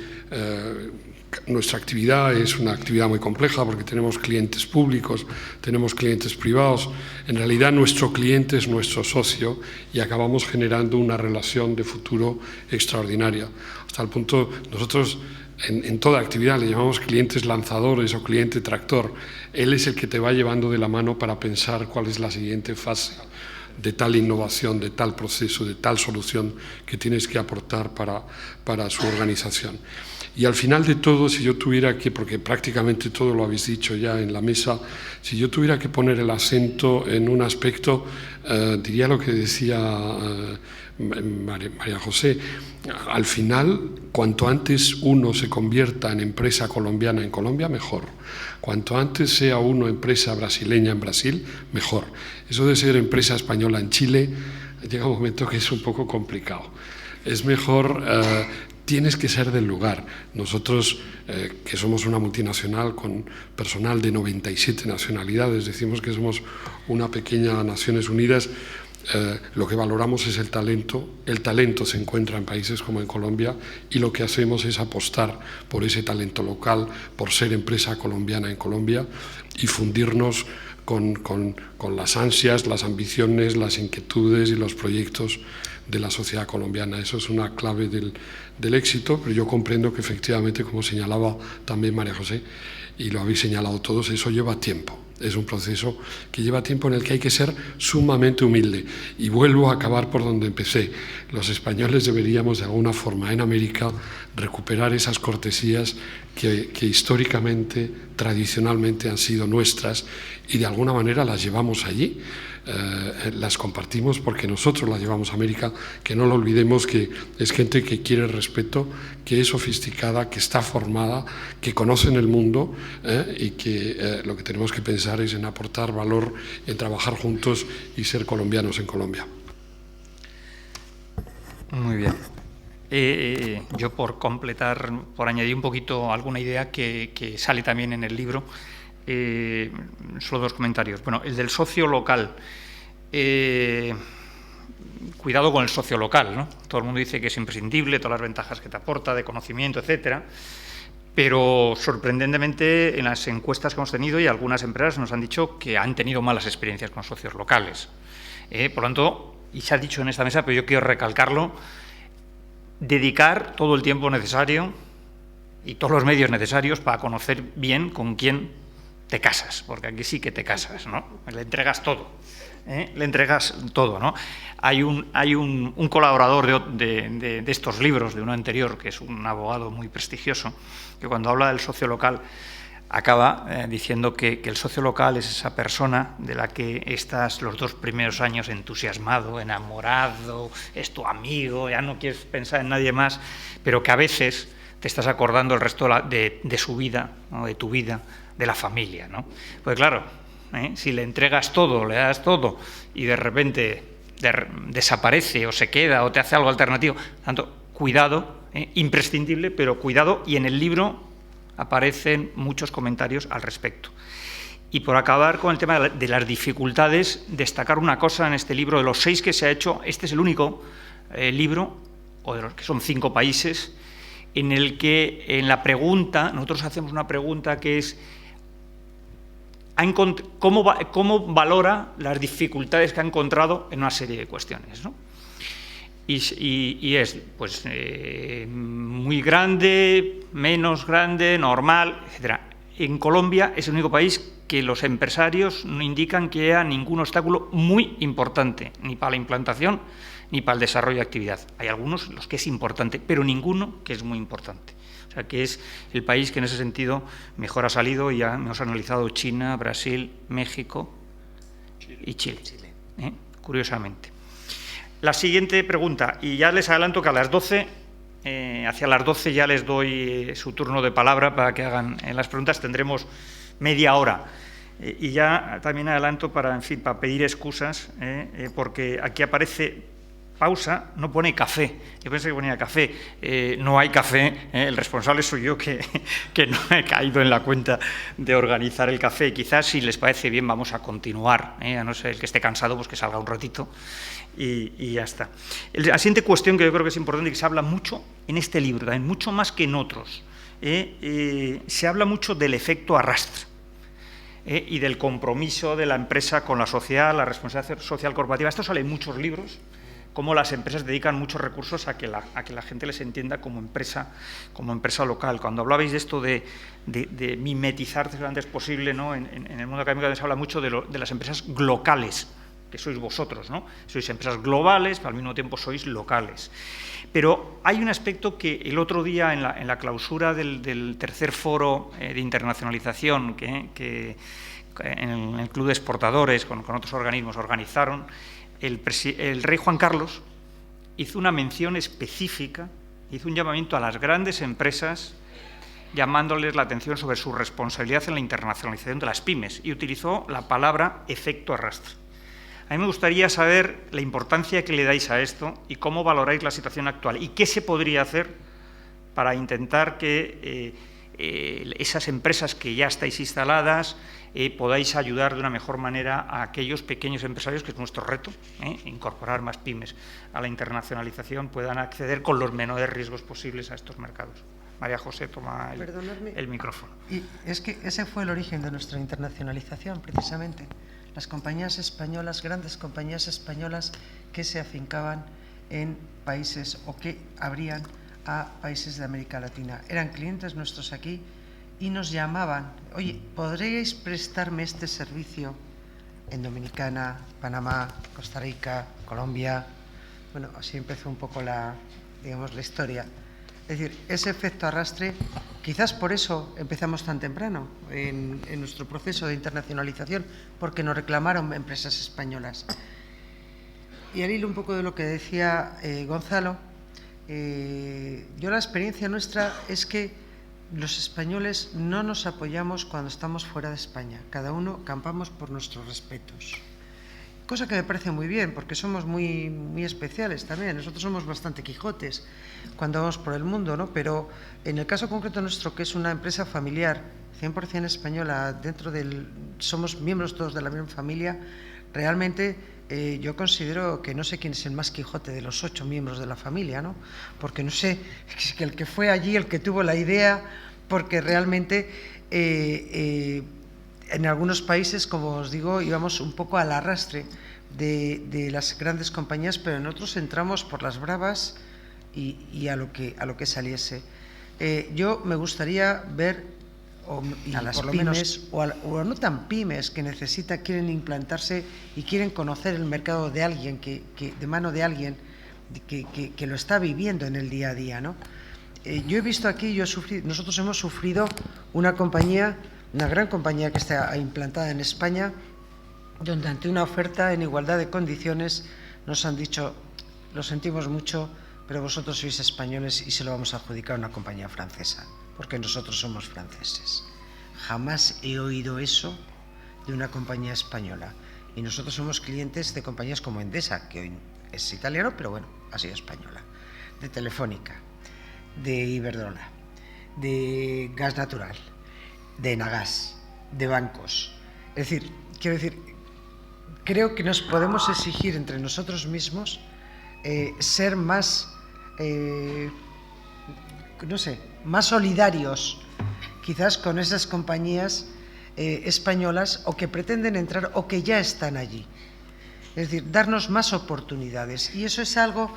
nuestra actividad es una actividad muy compleja porque tenemos clientes públicos, tenemos clientes privados. En realidad nuestro cliente es nuestro socio y acabamos generando una relación de futuro extraordinaria. Hasta el punto, nosotros en toda actividad le llamamos clientes lanzadores o cliente tractor. Él es el que te va llevando de la mano para pensar cuál es la siguiente fase de tal innovación, de tal proceso, de tal solución que tienes que aportar para su organización. Y al final de todo, si yo tuviera que, porque prácticamente todo lo habéis dicho ya en la mesa, si yo tuviera que poner el acento en un aspecto, diría lo que decía María José. Al final, cuanto antes uno se convierta en empresa colombiana en Colombia, mejor. Cuanto antes sea uno empresa brasileña en Brasil, mejor. Eso de ser empresa española en Chile, llega un momento que es un poco complicado. Es mejor, tienes que ser del lugar. Nosotros, que somos una multinacional con personal de 97 nacionalidades, decimos que somos una pequeña Naciones Unidas. Lo que valoramos es el talento. El talento se encuentra en países como en Colombia, y lo que hacemos es apostar por ese talento local, por ser empresa colombiana en Colombia y fundirnos con las ansias, las ambiciones, las inquietudes y los proyectos de la sociedad colombiana. Eso es una clave del éxito, pero yo comprendo que efectivamente, como señalaba también María José, y lo habéis señalado todos, eso lleva tiempo. Es un proceso que lleva tiempo en el que hay que ser sumamente humilde. Y vuelvo a acabar por donde empecé. Los españoles deberíamos, de alguna forma, en América, recuperar esas cortesías que históricamente, tradicionalmente han sido nuestras, y de alguna manera las llevamos allí. Las compartimos porque nosotros las llevamos a América, que no lo olvidemos, que es gente que quiere respeto, que es sofisticada, que está formada, que conocen el mundo, y que lo que tenemos que pensar es en aportar valor, en trabajar juntos y ser colombianos en Colombia. Muy bien. Yo, por completar, por añadir un poquito alguna idea que sale también en el libro, solo dos comentarios. Bueno, el del socio local. Cuidado con el socio local, ¿no? Todo el mundo dice que es imprescindible, todas las ventajas que te aporta, de conocimiento, etcétera. Pero sorprendentemente, en las encuestas que hemos tenido, y algunas empresas nos han dicho que han tenido malas experiencias con socios locales. Por lo tanto, y se ha dicho en esta mesa, pero yo quiero recalcarlo, dedicar todo el tiempo necesario y todos los medios necesarios para conocer bien con quién te casas, porque aquí sí que te casas, ¿no? Le entregas todo, le entregas todo, ¿no? Hay un colaborador de estos libros, de uno anterior, que es un abogado muy prestigioso, que cuando habla del socio local acaba diciendo que el socio local es esa persona de la que estás los 2 primeros años entusiasmado, enamorado, es tu amigo, ya no quieres pensar en nadie más, pero que a veces, te estás acordando el resto de su vida, ¿no? De tu vida, de la familia, ¿no? Pues claro, si le entregas todo, le das todo y de repente desaparece o se queda o te hace algo alternativo, tanto cuidado, imprescindible, pero cuidado, y en el libro aparecen muchos comentarios al respecto. Y por acabar con el tema de las dificultades, destacar una cosa en este libro: de los 6 que se ha hecho, este es el único libro, o de los que son 5 países, en el que en la pregunta, nosotros hacemos una pregunta que es ¿cómo valora las dificultades que ha encontrado en una serie de cuestiones, ¿no? Y es pues muy grande, menos grande, normal, etcétera. En Colombia es el único país que los empresarios no indican que haya ningún obstáculo muy importante, ni para la implantación ni para el desarrollo de actividad. Hay algunos en los que es importante, pero ninguno que es muy importante. O sea, que es el país que en ese sentido mejor ha salido. Ya hemos analizado China, Brasil, México y Chile. Curiosamente. La siguiente pregunta, y ya les adelanto que a las 12, hacia las 12 ya les doy su turno de palabra para que hagan las preguntas, tendremos media hora. Y ya también adelanto para, en fin, para pedir excusas, porque aquí aparece pausa, no pone café. Yo pensé que ponía café. No hay café. El responsable soy yo, que no he caído en la cuenta de organizar el café. Quizás, si les parece bien, vamos a continuar. A no ser el que esté cansado, pues que salga un ratito y ya está. La siguiente cuestión, que yo creo que es importante y que se habla mucho en este libro, también mucho más que en otros, se habla mucho del efecto arrastre. Y del compromiso de la empresa con la sociedad, la responsabilidad social corporativa. Esto sale en muchos libros, cómo las empresas dedican muchos recursos a que la gente les entienda como empresa local. Cuando hablabais de esto de mimetizar lo antes posible, ¿no? En el mundo académico se habla mucho de las empresas glocales, que sois vosotros, ¿no? Sois empresas globales, pero al mismo tiempo sois locales. Pero hay un aspecto que el otro día, en la clausura del tercer foro de internacionalización que en el Club de Exportadores, con otros organismos, organizaron, el rey Juan Carlos hizo una mención específica, hizo un llamamiento a las grandes empresas, llamándoles la atención sobre su responsabilidad en la internacionalización de las pymes, y utilizó la palabra efecto arrastre. A mí me gustaría saber la importancia que le dais a esto y cómo valoráis la situación actual y qué se podría hacer para intentar que esas empresas que ya estáis instaladas podáis ayudar de una mejor manera a aquellos pequeños empresarios, que es nuestro reto, incorporar más pymes a la internacionalización, puedan acceder con los menores riesgos posibles a estos mercados. María José, toma el micrófono. Y es que ese fue el origen de nuestra internacionalización, precisamente. Las compañías españolas, grandes compañías españolas que se afincaban en países o que abrían a países de América Latina. Eran clientes nuestros aquí y nos llamaban: oye, ¿podríais prestarme este servicio en Dominicana, Panamá, Costa Rica, Colombia? Bueno, así empezó un poco la historia. Es decir, ese efecto arrastre, quizás por eso empezamos tan temprano en nuestro proceso de internacionalización, porque nos reclamaron empresas españolas. Y al hilo un poco de lo que decía Gonzalo, yo la experiencia nuestra es que los españoles no nos apoyamos cuando estamos fuera de España. Cada uno campamos por nuestros respetos. Cosa que me parece muy bien, porque somos muy especiales también. Nosotros somos bastante Quijotes cuando vamos por el mundo, ¿no? Pero en el caso concreto nuestro, que es una empresa familiar, 100% española, somos miembros todos de la misma familia, realmente yo considero que no sé quién es el más Quijote de los 8 miembros de la familia, ¿no? Porque no sé, que el que fue allí, el que tuvo la idea, porque realmente en algunos países, como os digo, íbamos un poco al arrastre de las grandes compañías, pero en otros entramos por las bravas y a lo que saliese. Yo me gustaría ver a las pymes, o no tan pymes, que quieren implantarse y quieren conocer el mercado de alguien, de mano de alguien que lo está viviendo en el día a día, ¿no? Yo he visto aquí, nosotros hemos sufrido una gran compañía que está implantada en España, donde ante una oferta en igualdad de condiciones nos han dicho: lo sentimos mucho, pero vosotros sois españoles y se lo vamos a adjudicar a una compañía francesa, porque nosotros somos franceses. Jamás he oído eso de una compañía española. Y nosotros somos clientes de compañías como Endesa, que hoy es italiano, pero bueno, ha sido española, de Telefónica, de Iberdrola, de Gas Natural, de Enagas, de bancos. Es decir, quiero decir, creo que nos podemos exigir entre nosotros mismos ser más, no sé, más solidarios quizás con esas compañías españolas o que pretenden entrar o que ya están allí. Es decir, darnos más oportunidades. Y eso es algo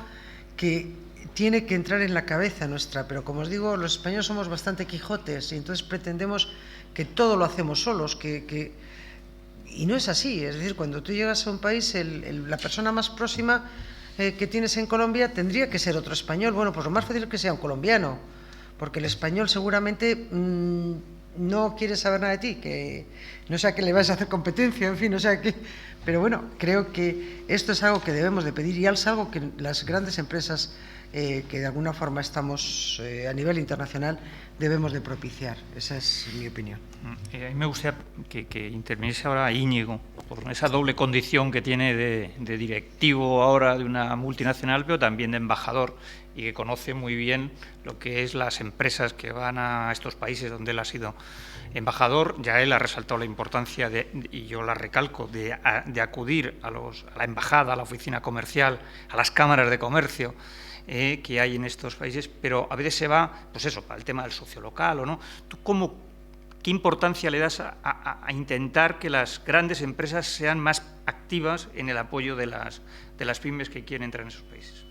que tiene que entrar en la cabeza nuestra. Pero como os digo, los españoles somos bastante quijotes y entonces pretendemos que todo lo hacemos solos. Y no es así. Es decir, cuando tú llegas a un país, la persona más próxima que tienes en Colombia tendría que ser otro español. Bueno, pues lo más fácil es que sea un colombiano, porque el español seguramente no quiere saber nada de ti, que no sea que le vayas a hacer competencia, en fin, no sea que... Pero bueno, creo que esto es algo que debemos de pedir y es algo que las grandes empresas que de alguna forma estamos a nivel internacional debemos de propiciar. Esa es mi opinión. A mí me gustaría que interviniese ahora Íñigo, por esa doble condición que tiene de directivo ahora de una multinacional, pero también de embajador, y que conoce muy bien lo que es las empresas que van a estos países donde él ha sido embajador. Ya él ha resaltado la importancia, y yo la recalco, de acudir a la embajada, a la oficina comercial, a las cámaras de comercio que hay en estos países, pero a veces se va, pues eso, para el tema del socio local o no. ¿Tú qué importancia le das a intentar que las grandes empresas sean más activas en el apoyo de las pymes que quieren entrar en esos países?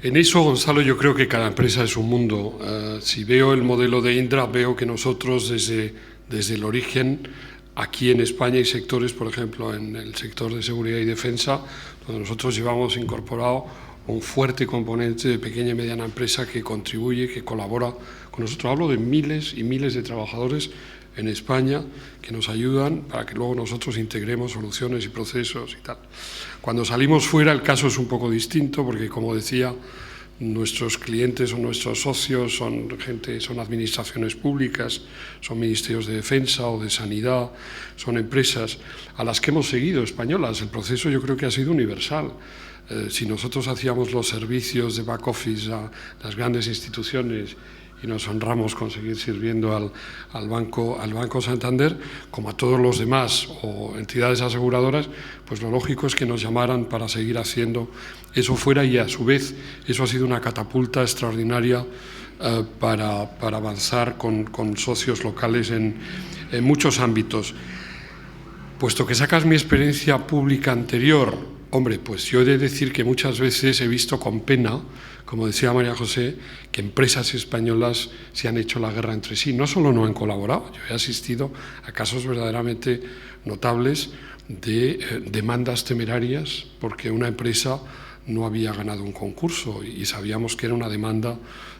En eso, Gonzalo, yo creo que cada empresa es un mundo. Si veo el modelo de Indra, veo que nosotros desde el origen, aquí en España hay sectores, por ejemplo, en el sector de seguridad y defensa, donde nosotros llevamos incorporado un fuerte componente de pequeña y mediana empresa que contribuye, que colabora con nosotros. Hablo de miles y miles de trabajadores en España que nos ayudan para que luego nosotros integremos soluciones y procesos y tal. Cuando salimos fuera el caso es un poco distinto porque, como decía, nuestros clientes o nuestros socios son administraciones públicas, son ministerios de defensa o de sanidad, son empresas a las que hemos seguido, españolas. El proceso yo creo que ha sido universal. Si nosotros hacíamos los servicios de back office a las grandes instituciones y nos honramos con seguir sirviendo al Banco Santander, como a todos los demás o entidades aseguradoras, pues lo lógico es que nos llamaran para seguir haciendo eso fuera, y a su vez eso ha sido una catapulta extraordinaria para avanzar con socios locales en muchos ámbitos. Puesto que sacas mi experiencia pública anterior, hombre, pues yo he de decir que muchas veces he visto con pena, como decía María José, que empresas españolas se han hecho la guerra entre sí. No solo no han colaborado, yo he asistido a casos verdaderamente notables de demandas temerarias porque una empresa no había ganado un concurso y sabíamos que era una demanda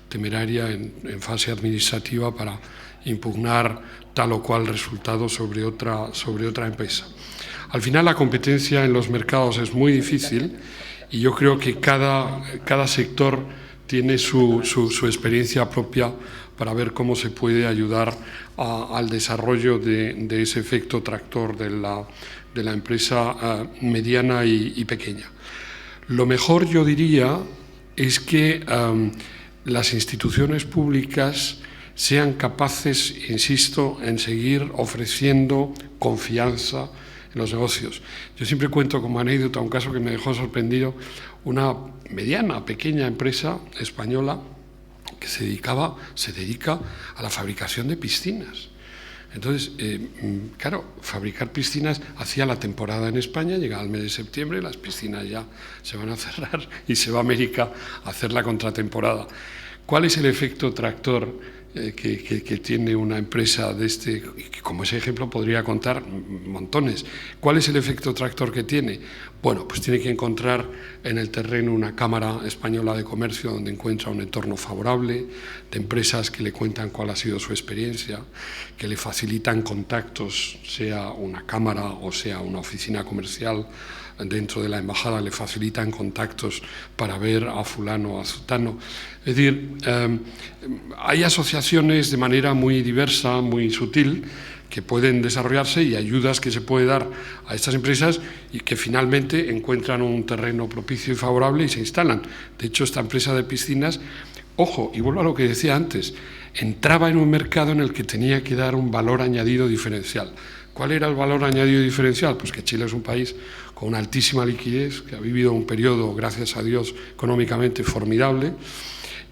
temeraria en fase administrativa para impugnar tal o cual resultado sobre otra empresa. Al final la competencia en los mercados es muy difícil y yo creo que cada sector tiene su experiencia propia para ver cómo se puede ayudar al desarrollo de ese efecto tractor de la empresa mediana y pequeña. Lo mejor, yo diría, es que las instituciones públicas sean capaces, insisto, en seguir ofreciendo confianza en los negocios. Yo siempre cuento como anécdota un caso que me dejó sorprendido, una mediana, pequeña empresa española que se dedica a la fabricación de piscinas. Entonces, claro, fabricar piscinas hacía la temporada en España, llegaba el mes de septiembre, las piscinas ya se van a cerrar y se va a América a hacer la contratemporada. ¿Cuál es el efecto tractor que tiene una empresa de este, y que como ese ejemplo podría contar montones. ¿Cuál es el efecto tractor que tiene? Bueno, pues tiene que encontrar en el terreno una Cámara Española de Comercio donde encuentra un entorno favorable, de empresas que le cuentan cuál ha sido su experiencia, que le facilitan contactos, sea una cámara o sea una oficina comercial dentro de la embajada, le facilitan contactos para ver a fulano o a zutano. Es decir, hay asociaciones de manera muy diversa, muy sutil, que pueden desarrollarse y ayudas que se puede dar a estas empresas y que finalmente encuentran un terreno propicio y favorable y se instalan. De hecho, esta empresa de piscinas, ojo, y vuelvo a lo que decía antes, entraba en un mercado en el que tenía que dar un valor añadido diferencial. ¿Cuál era el valor añadido diferencial? Pues que Chile es un país con una altísima liquidez, que ha vivido un periodo, gracias a Dios, económicamente formidable,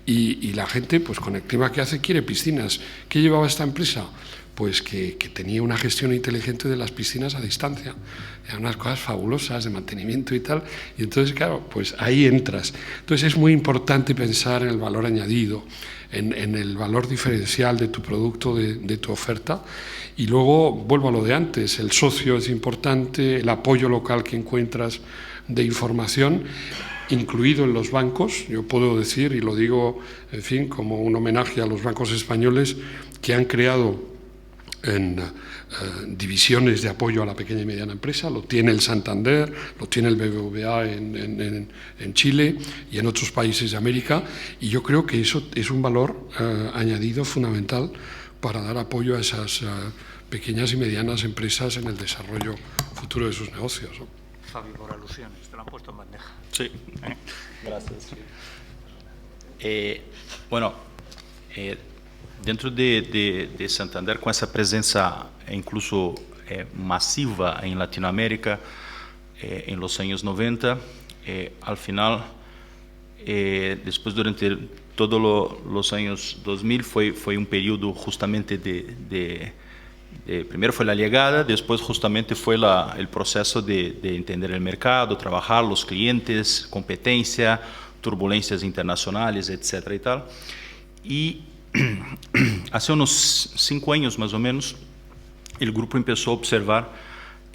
y la gente, pues con el clima que hace, quiere piscinas. ¿Qué llevaba esta empresa? Pues que tenía una gestión inteligente de las piscinas a distancia. Eran unas cosas fabulosas de mantenimiento y tal, y entonces, claro, pues ahí entras. Entonces es muy importante pensar en el valor añadido, en el valor diferencial de tu producto, de tu oferta. Y luego, vuelvo a lo de antes, el socio es importante, el apoyo local que encuentras de información, incluido en los bancos. Yo puedo decir, y lo digo, en fin, como un homenaje a los bancos españoles que han creado en divisiones de apoyo a la pequeña y mediana empresa. Lo tiene el Santander, lo tiene el BBVA en Chile y en otros países de América, y yo creo que eso es un valor añadido fundamental para dar apoyo a esas pequeñas y medianas empresas en el desarrollo futuro de sus negocios, ¿no? Fabi, por alusiones, te lo han puesto en bandeja. Sí, gracias. Bueno, dentro de Santander, com essa presença incluso massiva em Latinoamérica em los anos 90, al final, depois durante todos os anos 2000 foi um período justamente primeiro foi a chegada, depois justamente foi o processo de entender o mercado, trabalhar os clientes, competência, turbulências internacionais, etc. e tal. E há uns 5 anos, mais ou menos, o grupo começou a observar,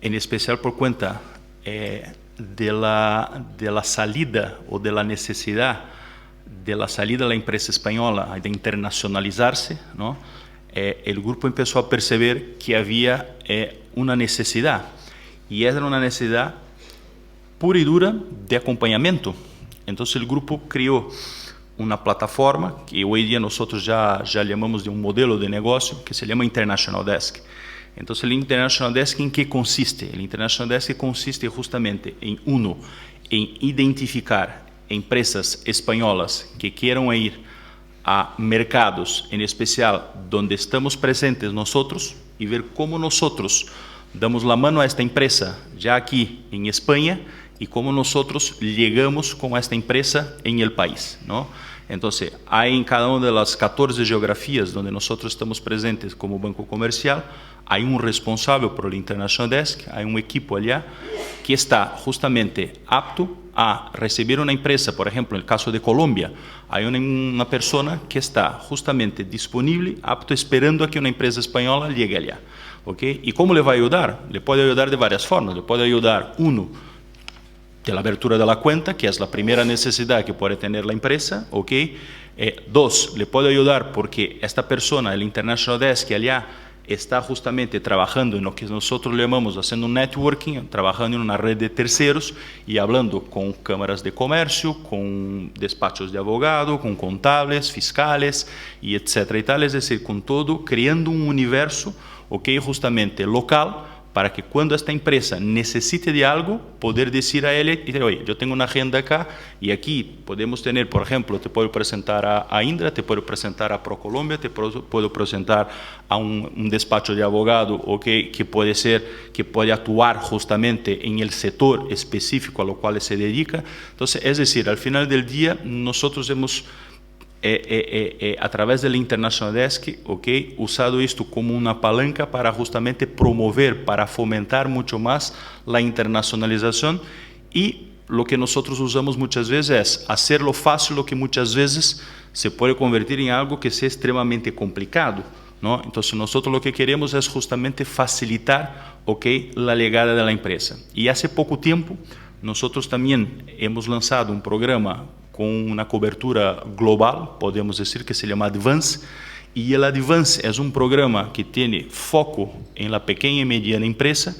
em especial por conta de la salida ou de la necessidade de la salida da empresa espanhola de internacionalizar-se, ¿no? O grupo começou a perceber que havia uma necessidade, e era uma necessidade pura e dura de acompanhamento. Então, o grupo criou uma plataforma que hoje em dia nós já chamamos de um modelo de negócio que se chama International Desk. Então, o International Desk, em que consiste? O International Desk consiste justamente em identificar empresas espanholas que queiram ir a mercados, em especial, onde estamos presentes nós, e ver como nós damos a mão a esta empresa já aqui em Espanha e como nós chegamos com esta empresa em el país, não? Então, há em cada uma das 14 geografias onde nós estamos presentes como banco comercial, há um responsável por o International Desk, há um equipo ali que está justamente apto a receber uma empresa. Por exemplo, no caso de Colômbia, há uma pessoa que está justamente disponível, apto, esperando a que uma empresa espanhola chegue ali. Okay? E como le vai ajudar? Le pode ajudar de várias formas. Le pode ajudar, de la abertura de la cuenta, que es la primera necesidad que puede tener la empresa, ¿ok? 2, le puede ayudar porque esta persona, el International Desk, que allá está justamente trabajando en lo que nosotros llamamos haciendo un networking, trabajando en una red de terceros y hablando con cámaras de comercio, con despachos de abogado, con contables, fiscales y etcétera y tal, es decir, con todo, creando un universo, ¿ok? Justamente local, para que quando esta empresa necessite de algo, poder dizer a ele, oye, eu tenho uma agenda acá, e aqui podemos ter, por exemplo, te posso apresentar a Indra, te posso apresentar a ProColombia, te posso apresentar a um despacho de abogado, okay, que pode atuar justamente em el setor específico a lo qual se dedica. Então, é decir, al final del dia, nós hemos a través del International Desk, okay, usado esto como una palanca para justamente promover, para fomentar mucho más la internacionalización y lo que nosotros usamos muchas veces es hacerlo fácil, lo que muchas veces se puede convertir en algo que sea extremadamente complicado, ¿no? Entonces nosotros lo que queremos es justamente facilitar, la llegada de la empresa. Y hace poco tiempo nosotros también hemos lanzado un programa con una cobertura global, podemos decir, que se llama Advance. Y el Advance es un programa que tiene foco en la pequeña y mediana empresa,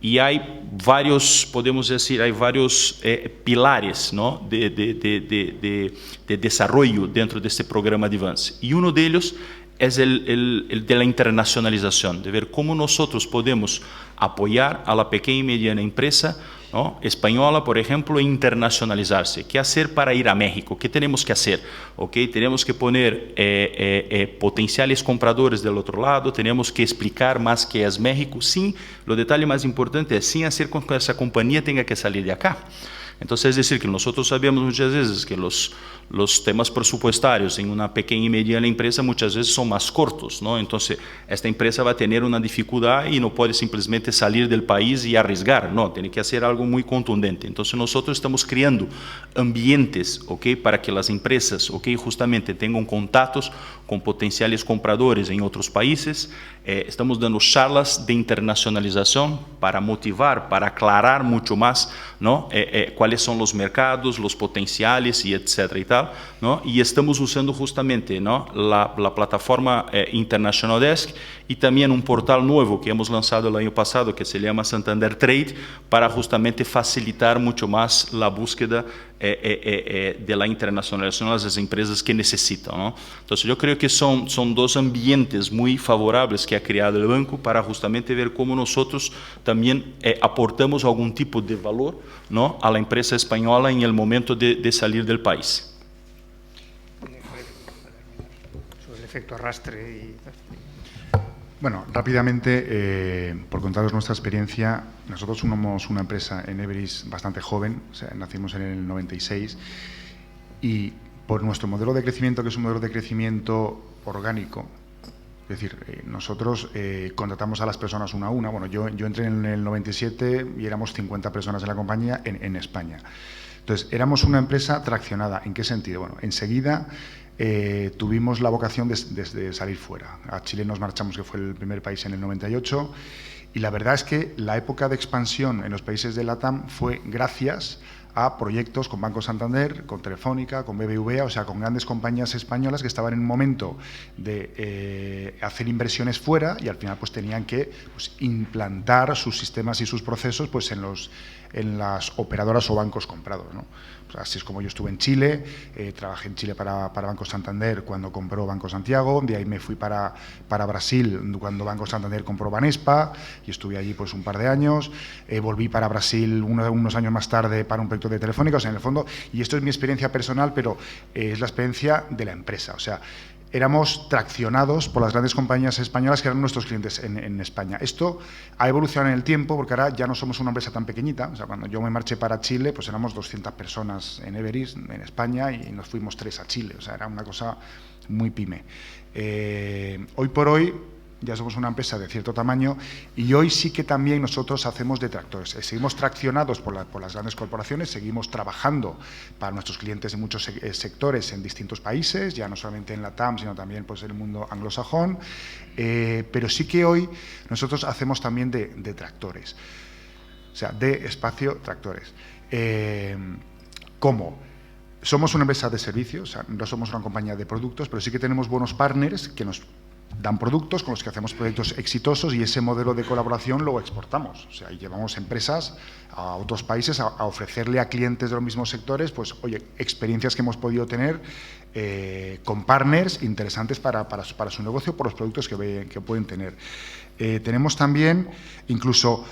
y hay varios, podemos decir, hay varios pilares, ¿no?, de desarrollo dentro de este programa Advance. Y uno de ellos es el de la internacionalización, de ver cómo nosotros podemos apoyar a la pequeña y mediana empresa, ¿no?, española, por ejemplo, internacionalizarse. ¿Qué hacer para ir a México? ¿Qué tenemos que hacer? Tenemos que poner potenciales compradores del otro lado, tenemos que explicar más qué es México, sin, lo detalle más importante es sin hacer con que esa compañía tenga que salir de acá. Entonces, es decir, que nosotros sabemos muchas veces que los temas presupuestarios en una pequeña y mediana empresa muchas veces son más cortos, ¿no? Entonces, esta empresa va a tener una dificultad y no puede simplemente salir del país y arriesgar, no, tiene que hacer algo muy contundente. Entonces, nosotros estamos creando ambientes, para que las empresas, justamente tengan contactos con potenciales compradores en otros países. Estamos dando charlas de internacionalización para motivar, para aclarar mucho más, ¿no?, cuáles son los mercados, los potenciales y etcétera y tal, ¿no? Y estamos usando justamente, ¿no?, la plataforma International Desk y también un portal nuevo que hemos lanzado el año pasado que se llama Santander Trade, para justamente facilitar mucho más la búsqueda de la internacionalización de las empresas que necesitan, ¿no? Entonces yo creo que son dos ambientes muy favorables que ha creado el banco para justamente ver cómo nosotros también aportamos algún tipo de valor, ¿no?, a la empresa española en el momento de salir del país. Sobre el efecto arrastre y... Bueno, rápidamente, por contaros nuestra experiencia, nosotros somos una empresa en Everis bastante joven, o sea, nacimos en el 96, y por nuestro modelo de crecimiento, que es un modelo de crecimiento orgánico, es decir, nosotros contratamos a las personas una a una. Bueno, yo entré en el 97 y éramos 50 personas en la compañía en España. Entonces, éramos una empresa traccionada. ¿En qué sentido? Bueno, enseguida tuvimos la vocación de salir fuera. A Chile nos marchamos, que fue el primer país, en el 98, y la verdad es que la época de expansión en los países de LATAM fue gracias a proyectos con Banco Santander, con Telefónica, con BBVA, o sea, con grandes compañías españolas que estaban en un momento de hacer inversiones fuera y al final pues tenían que implantar sus sistemas y sus procesos pues en las operadoras o bancos comprados, ¿no? Pues así es como yo estuve en Chile, trabajé en Chile para Banco Santander cuando compró Banco Santiago, de ahí me fui para Brasil cuando Banco Santander compró Banespa y estuve allí pues un par de años, volví para Brasil unos años más tarde para un proyecto de Telefónica, o sea, en el fondo, y esto es mi experiencia personal, pero es la experiencia de la empresa, o sea, éramos traccionados por las grandes compañías españolas que eran nuestros clientes en España. Esto ha evolucionado en el tiempo porque ahora ya no somos una empresa tan pequeñita. O sea, cuando yo me marché para Chile, pues éramos 200 personas en Everis, en España, y nos fuimos 3 a Chile. O sea, era una cosa muy pyme. Hoy por hoy ya somos una empresa de cierto tamaño y hoy sí que también nosotros hacemos de tractores. Seguimos traccionados por las grandes corporaciones, seguimos trabajando para nuestros clientes en muchos sectores en distintos países, ya no solamente en LATAM, sino también pues, en el mundo anglosajón, pero sí que hoy nosotros hacemos también de tractores, o sea, de espacio tractores. ¿Cómo? Somos una empresa de servicios, o sea, no somos una compañía de productos, pero sí que tenemos buenos partners que nos dan productos con los que hacemos proyectos exitosos y ese modelo de colaboración lo exportamos. O sea, llevamos empresas a otros países a ofrecerle a clientes de los mismos sectores, pues, oye, experiencias que hemos podido tener con partners interesantes para su negocio por los productos que pueden tener. Tenemos también incluso,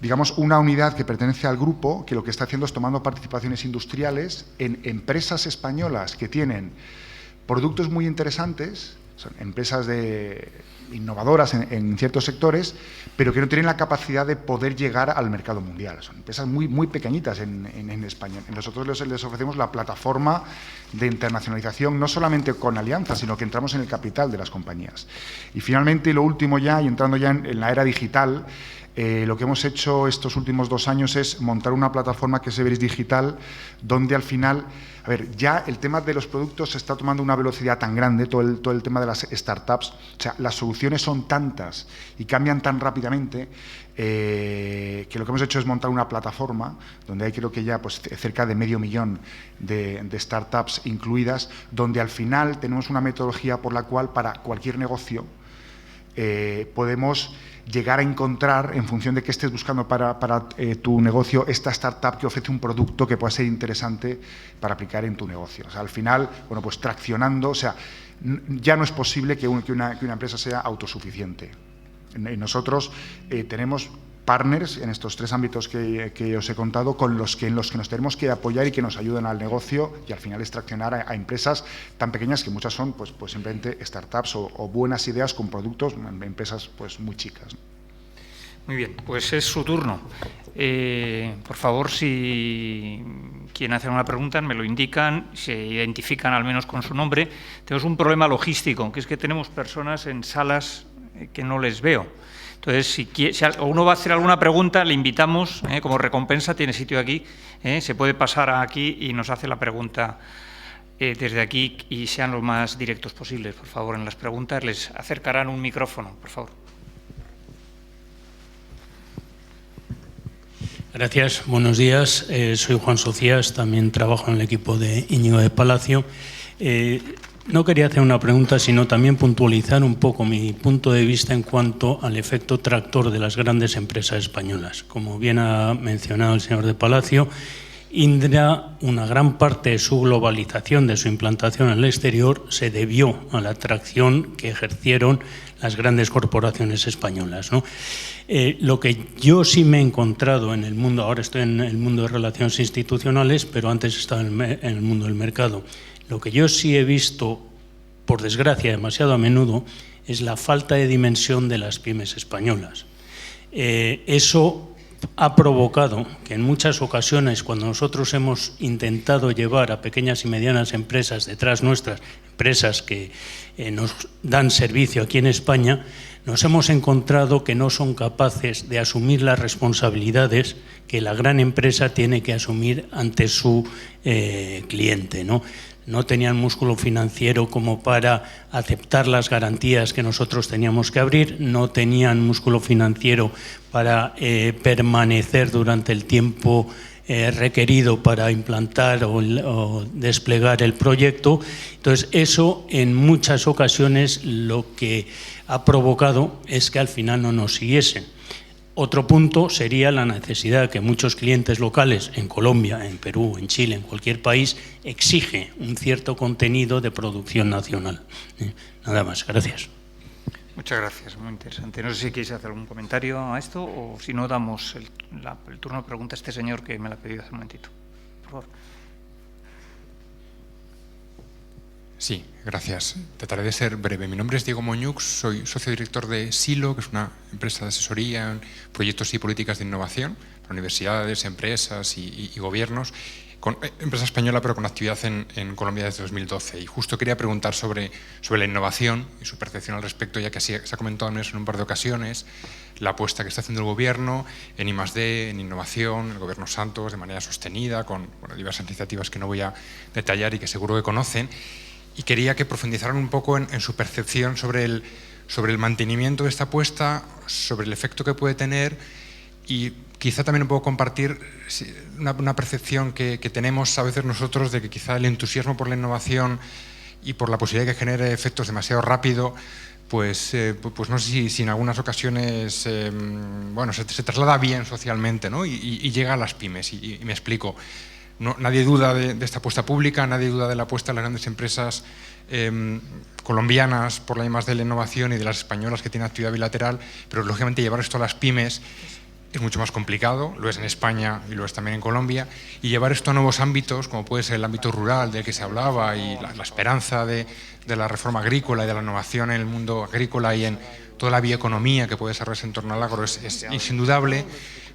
digamos, una unidad que pertenece al grupo que lo que está haciendo es tomando participaciones industriales en empresas españolas que tienen productos muy interesantes. Son empresas innovadoras en ciertos sectores, pero que no tienen la capacidad de poder llegar al mercado mundial. Son empresas muy, muy pequeñitas en España. Nosotros les ofrecemos la plataforma de internacionalización, no solamente con alianzas, sino que entramos en el capital de las compañías. Y finalmente, lo último ya, y entrando ya en la era digital, lo que hemos hecho estos últimos 2 años es montar una plataforma que es Everis Digital, donde al final, a ver, ya el tema de los productos se está tomando una velocidad tan grande, todo el tema de las startups, o sea, las soluciones son tantas y cambian tan rápidamente que lo que hemos hecho es montar una plataforma donde hay creo que ya pues, cerca de 500.000 de startups incluidas, donde al final tenemos una metodología por la cual para cualquier negocio podemos llegar a encontrar, en función de qué estés buscando para tu negocio, esta startup que ofrece un producto que pueda ser interesante para aplicar en tu negocio. O sea, al final, bueno, pues traccionando, o sea, ya no es posible que una empresa sea autosuficiente. Nosotros tenemos partners en estos 3 ámbitos que os he contado en los que nos tenemos que apoyar y que nos ayuden al negocio, y al final es traccionar a empresas tan pequeñas que muchas son pues simplemente startups o buenas ideas con productos, empresas pues muy chicas. Muy bien, pues es su turno. Por favor, si quieren hacer una pregunta, me lo indican, se identifican al menos con su nombre. Tenemos un problema logístico, que es que tenemos personas en salas que no les veo. Entonces, si uno va a hacer alguna pregunta, le invitamos, como recompensa, tiene sitio aquí, se puede pasar aquí y nos hace la pregunta desde aquí y sean lo más directos posibles, por favor, en las preguntas. Les acercarán un micrófono, por favor. Gracias, buenos días. Soy Juan Socias, también trabajo en el equipo de Íñigo de Palacio. No quería hacer una pregunta, sino también puntualizar un poco mi punto de vista en cuanto al efecto tractor de las grandes empresas españolas. Como bien ha mencionado el señor de Palacio, Indra, una gran parte de su globalización, de su implantación en el exterior, se debió a la atracción que ejercieron las grandes corporaciones españolas, ¿no? Lo que yo sí me he encontrado en el mundo, ahora estoy en el mundo de relaciones institucionales, pero antes estaba en el mundo del mercado. Lo que yo sí he visto, por desgracia, demasiado a menudo, es la falta de dimensión de las pymes españolas. Eso ha provocado que en muchas ocasiones, cuando nosotros hemos intentado llevar a pequeñas y medianas empresas detrás nuestras, empresas que nos dan servicio aquí en España, nos hemos encontrado que no son capaces de asumir las responsabilidades que la gran empresa tiene que asumir ante su cliente, ¿no? No tenían músculo financiero como para aceptar las garantías que nosotros teníamos que abrir, no tenían músculo financiero para permanecer durante el tiempo requerido para implantar o desplegar el proyecto. Entonces, eso en muchas ocasiones lo que ha provocado es que al final no nos siguiesen. Otro punto sería la necesidad que muchos clientes locales en Colombia, en Perú, en Chile, en cualquier país, exige un cierto contenido de producción nacional. Nada más, gracias. Muchas gracias, muy interesante. No sé si queréis hacer algún comentario a esto o si no damos el turno de pregunta a este señor que me la ha pedido hace un momentito. Por favor. Sí, gracias. Trataré de ser breve. Mi nombre es Diego Moñux, soy socio director de Silo, que es una empresa de asesoría en proyectos y políticas de innovación para universidades, empresas y gobiernos, empresa española pero con actividad en Colombia desde 2012. Y justo quería preguntar sobre la innovación y su percepción al respecto, ya que se ha comentado en un par de ocasiones la apuesta que está haciendo el Gobierno en I+D, en innovación, el Gobierno Santos, de manera sostenida, con diversas iniciativas que no voy a detallar y que seguro que conocen. Y quería que profundizaran un poco en su percepción sobre el mantenimiento de esta apuesta, sobre el efecto que puede tener y quizá también un poco compartir una percepción que tenemos a veces nosotros de que quizá el entusiasmo por la innovación y por la posibilidad de que genere efectos demasiado rápido, pues no sé si en algunas ocasiones se traslada bien socialmente, ¿no? y llega a las pymes. Y me explico. No, nadie duda de esta apuesta pública, nadie duda de la apuesta de las grandes empresas colombianas por la I+D de la innovación y de las españolas que tienen actividad bilateral, pero lógicamente llevar esto a las pymes es mucho más complicado, lo es en España y lo es también en Colombia, y llevar esto a nuevos ámbitos, como puede ser el ámbito rural del que se hablaba y la esperanza de la reforma agrícola y de la innovación en el mundo agrícola y en toda la bioeconomía que puede desarrollarse en torno al agro es indudable,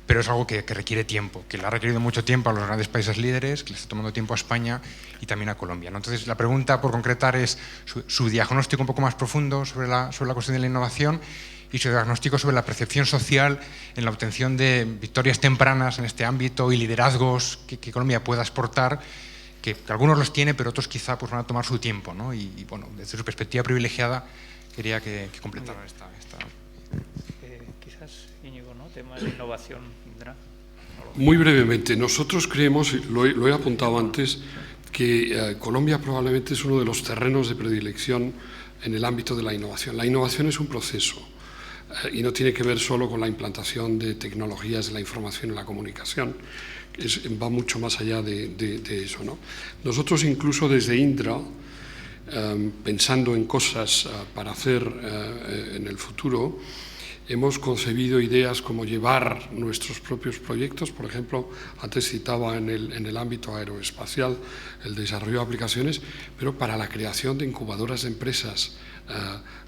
pero es algo que requiere tiempo, que le ha requerido mucho tiempo a los grandes países líderes, que le está tomando tiempo a España y también a Colombia, ¿no? Entonces, la pregunta por concretar es su diagnóstico un poco más profundo sobre la cuestión de la innovación y su diagnóstico sobre la percepción social en la obtención de victorias tempranas en este ámbito y liderazgos que Colombia pueda exportar, que algunos los tiene, pero otros quizá pues, van a tomar su tiempo, ¿no? Y bueno, desde su perspectiva privilegiada, quería que completaran esta. Quizás, Íñigo, ¿no? Tema de innovación, ¿vendrá? Muy brevemente, nosotros creemos, lo he apuntado antes, que Colombia probablemente es uno de los terrenos de predilección en el ámbito de la innovación. La innovación es un proceso y no tiene que ver solo con la implantación de tecnologías de la información y la comunicación, va mucho más allá de eso, ¿no? Nosotros incluso desde Indra, pensando en cosas para hacer en el futuro, hemos concebido ideas como llevar nuestros propios proyectos, por ejemplo, antes citaba en el ámbito aeroespacial el desarrollo de aplicaciones, pero para la creación de incubadoras de empresas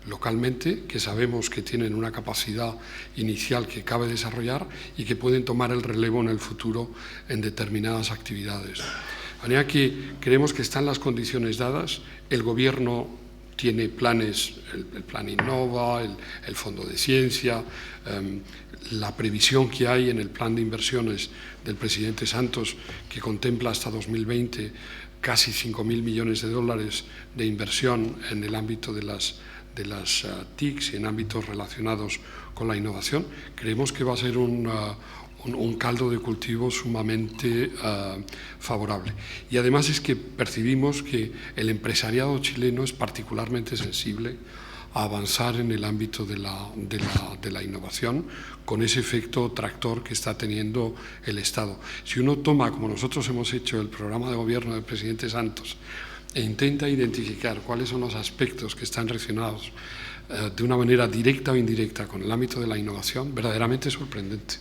localmente, que sabemos que tienen una capacidad inicial que cabe desarrollar y que pueden tomar el relevo en el futuro en determinadas actividades. De manera que creemos que están las condiciones dadas, el Gobierno tiene planes, el Plan Innova, el Fondo de Ciencia, la previsión que hay en el plan de inversiones del presidente Santos, que contempla hasta 2020 casi 5.000 millones de dólares de inversión en el ámbito de las TICs y en ámbitos relacionados con la innovación. Creemos que va a ser un caldo de cultivo sumamente favorable. Y además es que percibimos que el empresariado chileno es particularmente sensible a avanzar en el ámbito de la innovación con ese efecto tractor que está teniendo el Estado. Si uno toma, como nosotros hemos hecho, el programa de gobierno del presidente Santos e intenta identificar cuáles son los aspectos que están relacionados de una manera directa o indirecta con el ámbito de la innovación, verdaderamente es sorprendente.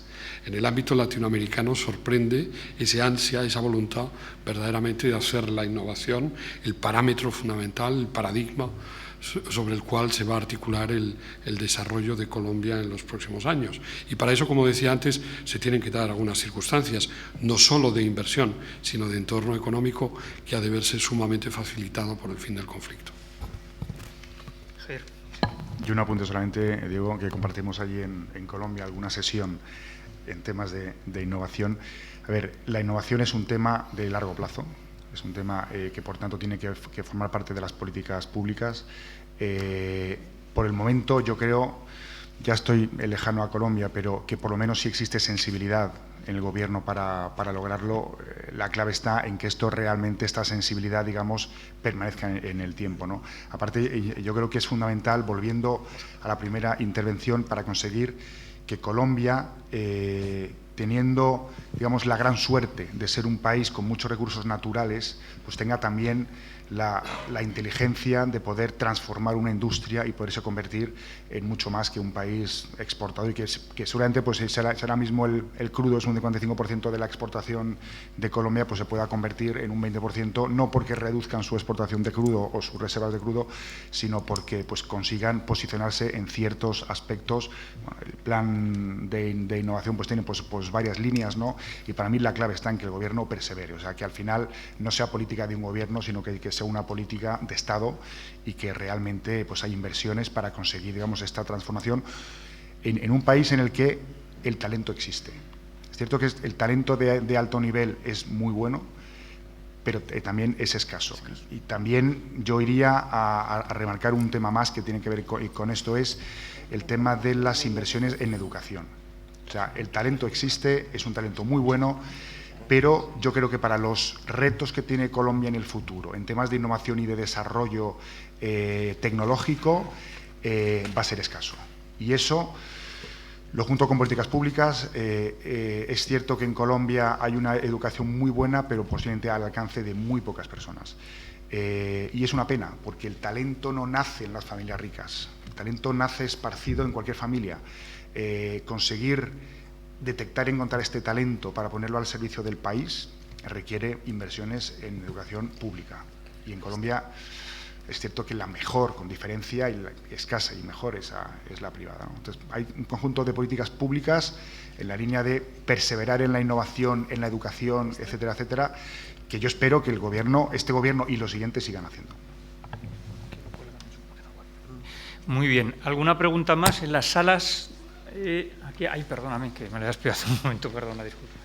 En el ámbito latinoamericano sorprende esa ansia, esa voluntad verdaderamente de hacer la innovación el parámetro fundamental, el paradigma sobre el cual se va a articular el desarrollo de Colombia en los próximos años. Y para eso, como decía antes, se tienen que dar algunas circunstancias, no solo de inversión, sino de entorno económico que ha de verse sumamente facilitado por el fin del conflicto. Y un apunte solamente, Diego, que compartimos allí en Colombia alguna sesión en temas de innovación. A ver, la innovación es un tema de largo plazo, es un tema que por tanto tiene que formar parte de las políticas públicas. Por el momento yo creo, ya estoy lejano a Colombia, pero que por lo menos sí existe sensibilidad en el Gobierno para lograrlo. La clave está en que esto realmente, esta sensibilidad, digamos, permanezca en el tiempo, ¿no? Aparte, yo creo que es fundamental, volviendo a la primera intervención, para conseguir que Colombia, teniendo, digamos, la gran suerte de ser un país con muchos recursos naturales, pues tenga también la inteligencia de poder transformar una industria y poderse convertir en mucho más que un país exportador, y que seguramente pues será mismo el crudo, es un 55% de la exportación de Colombia, pues se pueda convertir en un 20%, no porque reduzcan su exportación de crudo o sus reservas de crudo, sino porque pues consigan posicionarse en ciertos aspectos. Bueno, el plan de innovación pues tiene pues varias líneas, ¿no? Y para mí la clave está en que el Gobierno persevere, o sea, que al final no sea política de un Gobierno, sino que sea una política de Estado, y que realmente pues hay inversiones para conseguir, digamos, esta transformación en un país en el que el talento existe. Es cierto que el talento de alto nivel es muy bueno, pero también es escaso. Y también yo iría a remarcar un tema más que tiene que ver con esto, es el tema de las inversiones en educación. O sea, el talento existe, es un talento muy bueno, pero yo creo que para los retos que tiene Colombia en el futuro, en temas de innovación y de desarrollo tecnológico, va a ser escaso. Y eso lo junto con políticas públicas. Es cierto que en Colombia hay una educación muy buena, pero posiblemente al alcance de muy pocas personas. Y es una pena, porque el talento no nace en las familias ricas, el talento nace esparcido en cualquier familia. Conseguir detectar y encontrar este talento para ponerlo al servicio del país requiere inversiones en educación pública. Y en Colombia es cierto que la mejor, con diferencia, y la escasa y mejor, es la privada, ¿no? Entonces, hay un conjunto de políticas públicas en la línea de perseverar en la innovación, en la educación, etcétera, etcétera, que yo espero que el Gobierno, este Gobierno y los siguientes sigan haciendo. Muy bien. ¿Alguna pregunta más en las salas? Aquí, ay, perdóname, que me lo he explicado un momento, perdona, disculpa.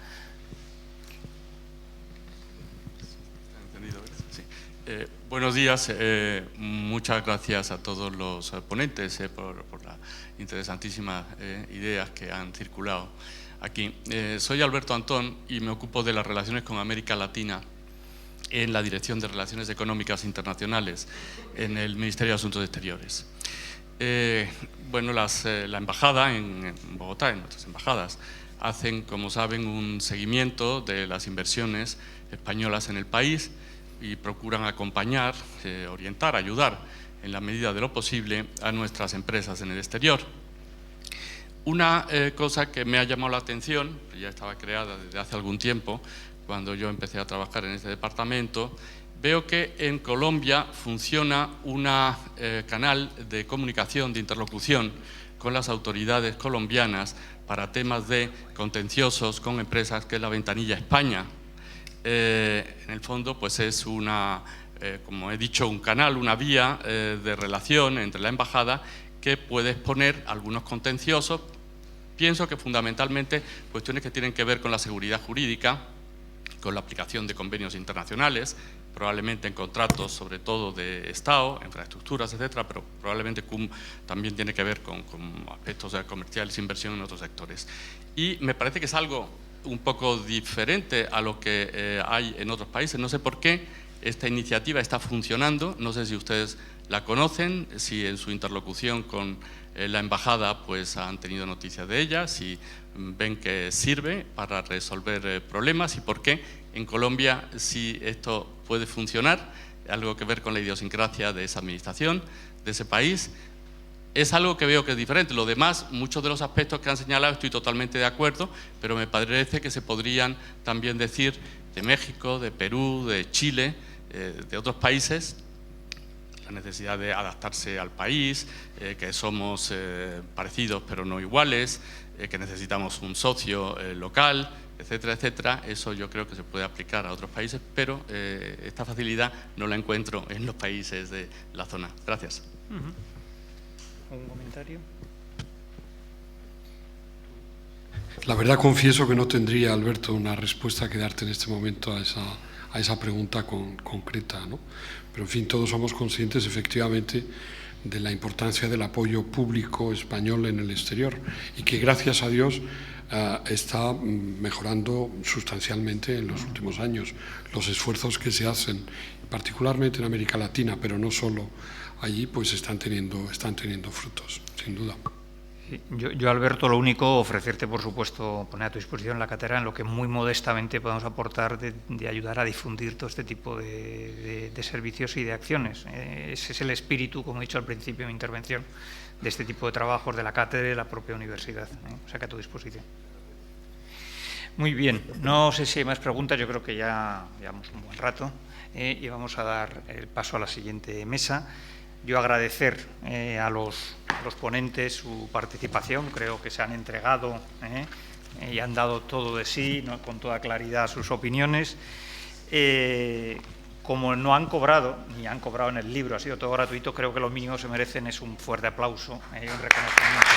Buenos días, muchas gracias a todos los ponentes por las interesantísimas ideas que han circulado aquí. Soy Alberto Antón y me ocupo de las relaciones con América Latina en la Dirección de Relaciones Económicas Internacionales en el Ministerio de Asuntos Exteriores. Bueno, la embajada en Bogotá, en nuestras embajadas, hacen, como saben, un seguimiento de las inversiones españolas en el país y procuran acompañar, orientar, ayudar en la medida de lo posible a nuestras empresas en el exterior. Una cosa que me ha llamado la atención, ya estaba creada desde hace algún tiempo, cuando yo empecé a trabajar en este departamento, veo que en Colombia funciona un canal de comunicación, de interlocución con las autoridades colombianas para temas de contenciosos con empresas, que es la Ventanilla España. En el fondo, pues es como he dicho, un canal, una vía de relación entre la embajada que puede exponer algunos contenciosos. Pienso que fundamentalmente cuestiones que tienen que ver con la seguridad jurídica, con la aplicación de convenios internacionales, probablemente en contratos sobre todo de Estado, infraestructuras, etcétera, pero probablemente también tiene que ver con aspectos comerciales, inversión en otros sectores. Y me parece que es algo un poco diferente a lo que hay en otros países. No sé por qué esta iniciativa está funcionando, no sé si ustedes la conocen, si en su interlocución con la embajada pues han tenido noticias de ella, si ven que sirve para resolver problemas y por qué en Colombia sí esto puede funcionar, algo que ver con la idiosincrasia de esa administración, de ese país. Es algo que veo que es diferente. Lo demás, muchos de los aspectos que han señalado estoy totalmente de acuerdo, pero me parece que se podrían también decir de México, de Perú, de Chile, de otros países, la necesidad de adaptarse al país, que somos parecidos pero no iguales, que necesitamos un socio local, etcétera, etcétera. Eso yo creo que se puede aplicar a otros países, pero esta facilidad no la encuentro en los países de la zona. Gracias. ¿Un comentario? La verdad confieso que no tendría, Alberto, una respuesta que darte en este momento a esa pregunta concreta, ¿no? Pero en fin, todos somos conscientes efectivamente de la importancia del apoyo público español en el exterior y que gracias a Dios está mejorando sustancialmente en los últimos años. Los esfuerzos que se hacen, particularmente en América Latina, pero no solo allí, pues están teniendo frutos, sin duda. Yo, Alberto, lo único, ofrecerte, por supuesto, poner a tu disposición la cátedra en lo que muy modestamente podemos aportar de ayudar a difundir todo este tipo de servicios y de acciones. Ese es el espíritu, como he dicho al principio de mi intervención, de este tipo de trabajos de la cátedra y de la propia universidad. O sea que a tu disposición. Muy bien, no sé si hay más preguntas, yo creo que ya llevamos un buen rato y vamos a dar el paso a la siguiente mesa. Yo agradecer a los ponentes su participación, creo que se han entregado y han dado todo de sí, ¿no? Con toda claridad sus opiniones. Como no han cobrado, ni han cobrado en el libro, ha sido todo gratuito, creo que lo mínimo que se merecen es un fuerte aplauso y un reconocimiento.